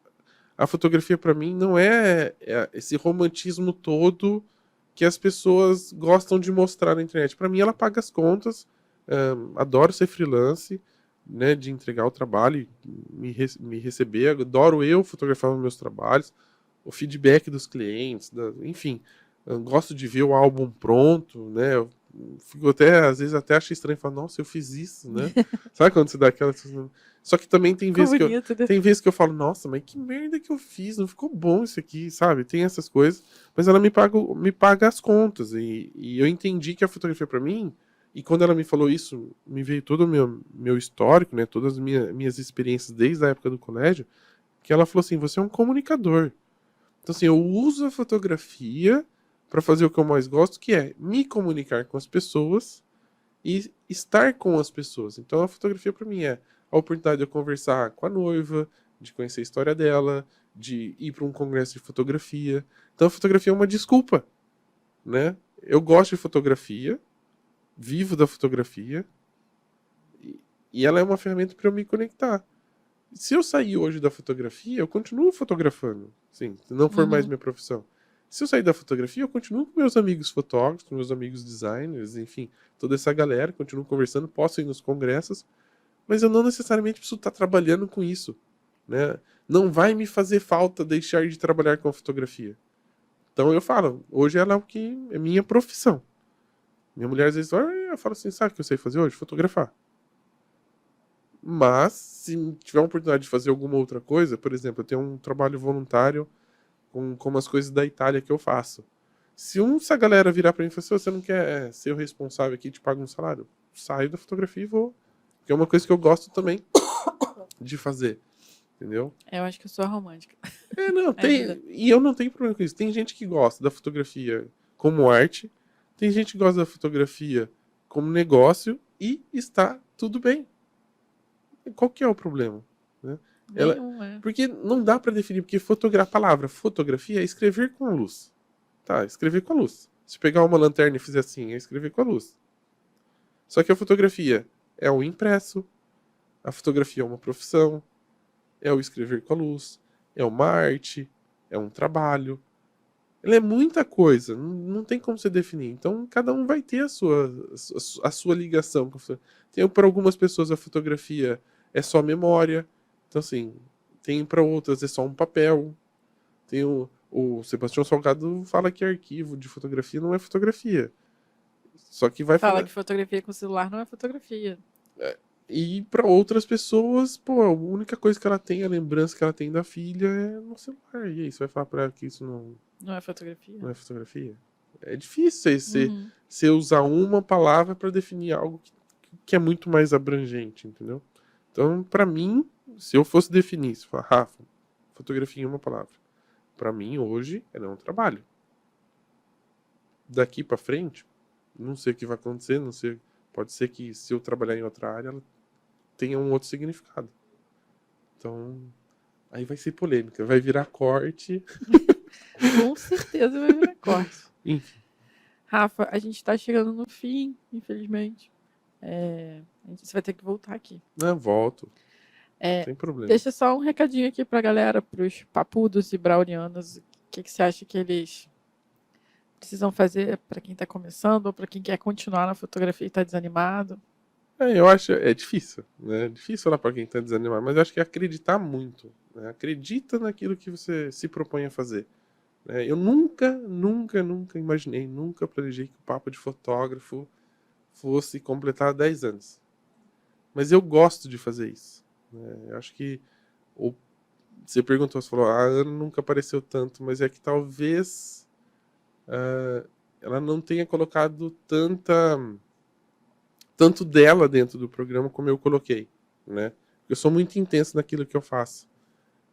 Speaker 2: a fotografia, para mim, não é esse romantismo todo que as pessoas gostam de mostrar na internet. Para mim, ela paga as contas, adoro ser freelance, né? De entregar o trabalho, me receber, adoro eu fotografar os meus trabalhos, o feedback dos clientes, enfim, eu gosto de ver o álbum pronto, né? Eu fico às vezes até acho estranho falar, nossa, eu fiz isso, né? Sabe quando você dá aquela. Só que também tem
Speaker 1: Ficou
Speaker 2: vezes que
Speaker 1: bonito, né?
Speaker 2: tem vezes que eu falo, nossa, mas que merda que eu fiz, não ficou bom isso aqui, sabe? Tem essas coisas, mas ela me paga as contas, e eu entendi que a fotografia para mim, e quando ela me falou isso, me veio todo o meu histórico, né? Todas as minhas experiências desde a época do colégio, que ela falou assim, você é um comunicador. Então, assim, eu uso a fotografia para fazer o que eu mais gosto, que é me comunicar com as pessoas e estar com as pessoas. Então, a fotografia para mim é a oportunidade de eu conversar com a noiva, de conhecer a história dela, de ir para um congresso de fotografia. Então, a fotografia é uma desculpa, né? Eu gosto de fotografia, vivo da fotografia e ela é uma ferramenta para eu me conectar. Se eu sair hoje da fotografia, eu continuo fotografando. Sim, se não for mais minha profissão. Se eu sair da fotografia, eu continuo com meus amigos fotógrafos, com meus amigos designers, enfim, toda essa galera, continuo conversando, posso ir nos congressos, mas eu não necessariamente preciso estar trabalhando com isso, né? Não vai me fazer falta deixar de trabalhar com a fotografia. Então eu falo, hoje ela é o que é minha profissão. Minha mulher às vezes fala, eu falo assim, sabe o que eu sei fazer hoje? Fotografar. Mas, se tiver uma oportunidade de fazer alguma outra coisa, por exemplo, eu tenho um trabalho voluntário com umas coisas da Itália que eu faço. Se a galera virar pra mim e falar assim, você não quer ser o responsável aqui e te paga um salário? Saio da fotografia e vou. Porque é uma coisa que eu gosto também de fazer. Entendeu?
Speaker 1: Eu acho que eu sou a romântica.
Speaker 2: Não, tem. E eu não tenho problema com isso. Tem gente que gosta da fotografia como arte, tem gente que gosta da fotografia como negócio e está tudo bem. Qual que é o problema? Né? Porque não dá pra definir, porque a palavra fotografia é escrever com a luz. Tá, escrever com a luz. Se pegar uma lanterna e fizer assim, é escrever com a luz. Só que a fotografia é o impresso, a fotografia é uma profissão, é o escrever com a luz, é uma arte, é um trabalho. Ela é muita coisa, não tem como você definir. Então, cada um vai ter a sua ligação. Para algumas pessoas a fotografia é só memória. Então, assim, tem para outras é só um papel. Tem o Sebastião Salgado fala que arquivo de fotografia não é fotografia. Só que vai
Speaker 1: Fala que fotografia com celular não é fotografia.
Speaker 2: E para outras pessoas, pô, a única coisa que ela tem, a lembrança que ela tem da filha é no celular. E aí, você vai falar pra ela que isso
Speaker 1: não é fotografia?
Speaker 2: Não é fotografia? É difícil você usar uma palavra para definir algo que é muito mais abrangente, entendeu? Então, para mim, se eu fosse definir, se falar, Rafa, fotografia em uma palavra. Para mim, hoje, ela é um trabalho. Daqui para frente, não sei o que vai acontecer, não sei. Pode ser que se eu trabalhar em outra área, ela tenha um outro significado. Então, aí vai ser polêmica, vai virar corte.
Speaker 1: Com certeza vai virar corte.
Speaker 2: Enfim.
Speaker 1: Rafa, a gente tá chegando no fim, infelizmente. Você vai ter que voltar aqui.
Speaker 2: Não, volto. Não tem problema.
Speaker 1: Deixa só um recadinho aqui pra galera, pros papudos e brownianos. O que você acha que eles precisam fazer para quem tá começando ou para quem quer continuar na fotografia e tá desanimado?
Speaker 2: Eu acho, é difícil, né? É difícil falar pra quem tá desanimado, mas eu acho que é acreditar muito, né? Acredita naquilo que você se propõe a fazer. Eu nunca imaginei, nunca planejei que o Papo de Fotógrafo fosse completar 10 anos. Mas eu gosto de fazer isso. Eu acho que você perguntou, você falou, a Ana nunca apareceu tanto, mas é que talvez ela não tenha colocado tanto dela dentro do programa como eu coloquei, né? Eu sou muito intenso naquilo que eu faço.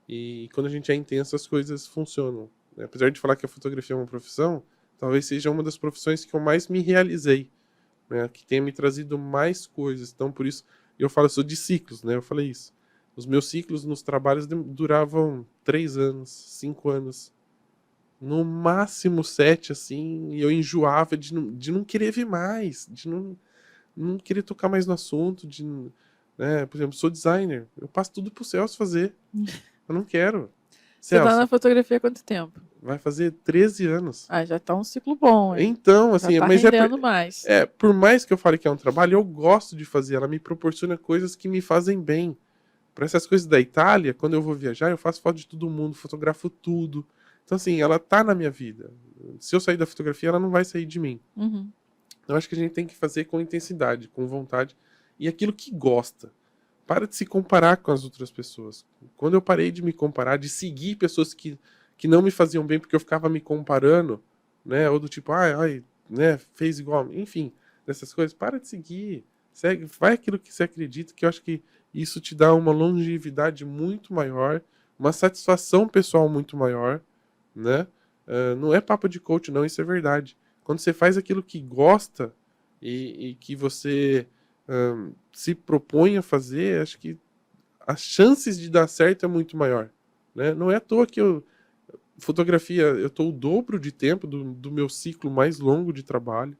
Speaker 2: E quando a gente é intenso, as coisas funcionam. Né? Apesar de falar que a fotografia é uma profissão, talvez seja uma das profissões que eu mais me realizei, né? Que tenha me trazido mais coisas. Então, por isso, eu sou de ciclos, né? Eu falei isso. Os meus ciclos nos trabalhos duravam 3 anos, 5 anos. No máximo 7, assim, e eu enjoava de não querer ver mais, de não querer tocar mais no assunto, né? Por exemplo, sou designer, eu passo tudo pro Celso fazer. Eu não quero.
Speaker 1: Você tá na fotografia há quanto tempo?
Speaker 2: Vai fazer 13 anos.
Speaker 1: Já tá um ciclo bom, hein?
Speaker 2: Então, assim,
Speaker 1: já tá
Speaker 2: mas
Speaker 1: rendendo mais.
Speaker 2: Por mais que eu fale que é um trabalho, eu gosto de fazer. Ela me proporciona coisas que me fazem bem. Para essas coisas da Itália, quando eu vou viajar, eu faço foto de todo mundo, fotografo tudo. Então, assim, ela tá na minha vida. Se eu sair da fotografia, ela não vai sair de mim. Eu acho que a gente tem que fazer com intensidade, com vontade e aquilo que gosta. Para de se comparar com as outras pessoas. Quando eu parei de me comparar, de seguir pessoas que não me faziam bem porque eu ficava me comparando, né? Ou do tipo, né? Fez igual. Enfim, dessas coisas. Para de seguir. Segue, vai aquilo que você acredita, que eu acho que isso te dá uma longevidade muito maior, uma satisfação pessoal muito maior, né? Não é papo de coach, não. Isso é verdade. Quando você faz aquilo que gosta e que você se propõe a fazer, acho que as chances de dar certo é muito maior. Né? Não é à toa que fotografia, eu estou o dobro de tempo do meu ciclo mais longo de trabalho.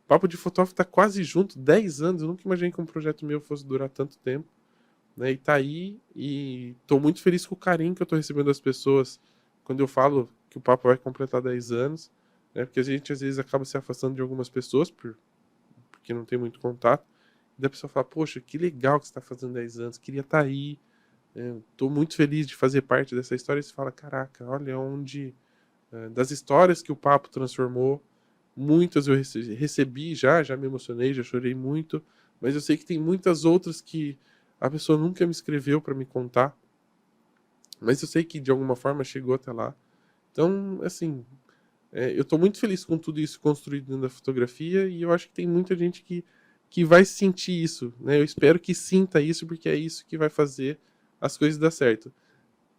Speaker 2: Papo de Fotógrafo está quase junto, 10 anos. Eu nunca imaginei que um projeto meu fosse durar tanto tempo. né? E tá aí, e tô muito feliz com o carinho que eu tô recebendo das pessoas quando eu falo que o Papo vai completar 10 anos, né? Porque a gente às vezes acaba se afastando de algumas pessoas porque não tem muito contato. E da pessoa fala, poxa, que legal que você tá fazendo 10 anos, queria estar aí, tô muito feliz de fazer parte dessa história. E você fala, caraca, olha onde, das histórias que o Papo transformou, muitas eu recebi já me emocionei, já chorei muito, mas eu sei que tem muitas outras que a pessoa nunca me escreveu para me contar, mas eu sei que de alguma forma chegou até lá. Então, assim, eu estou muito feliz com tudo isso construído dentro da fotografia, e eu acho que tem muita gente que vai sentir isso, né? Eu espero que sinta isso, porque é isso que vai fazer as coisas dar certo.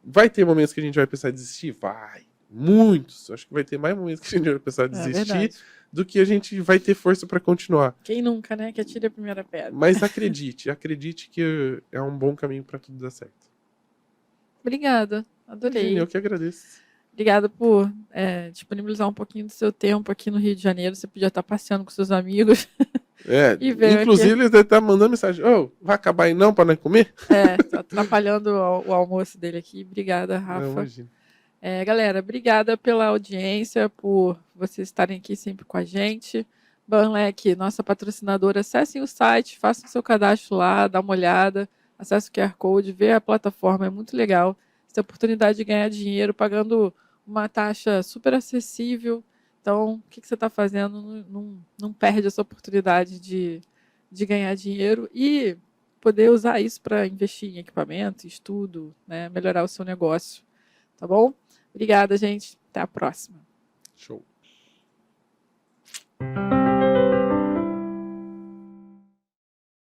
Speaker 2: Vai ter momentos que a gente vai pensar em desistir? Vai. Muitos. Acho que vai ter mais momentos que a gente vai pensar em
Speaker 1: É
Speaker 2: desistir
Speaker 1: verdade.
Speaker 2: do que a gente vai ter força para continuar.
Speaker 1: Quem nunca, né? Que atire a primeira pedra.
Speaker 2: Mas acredite que é um bom caminho para tudo dar certo.
Speaker 1: Obrigada,
Speaker 2: Imagina, eu
Speaker 1: adorei.
Speaker 2: que agradeço.
Speaker 1: Obrigada por disponibilizar um pouquinho do seu tempo aqui no Rio de Janeiro. Você podia estar passeando com seus amigos e veio aqui.
Speaker 2: Inclusive eles devem estar mandando mensagem. Ô, vai acabar aí não para nós comer?
Speaker 1: Tá atrapalhando o almoço dele aqui. Obrigada,
Speaker 2: Não,
Speaker 1: Rafa.
Speaker 2: imagina.
Speaker 1: Galera, obrigada pela audiência, por vocês estarem aqui sempre com a gente. Banlec, nossa patrocinadora, acessem o site, façam o seu cadastro lá, dá uma olhada, acesse o QR Code, vê a plataforma, é muito legal. Você tem a oportunidade de ganhar dinheiro pagando uma taxa super acessível. Então, o que você está fazendo? Não perde essa oportunidade de ganhar dinheiro e poder usar isso para investir em equipamento, estudo, né, melhorar o seu negócio. Tá bom? Obrigada, gente. Até a próxima.
Speaker 2: Show.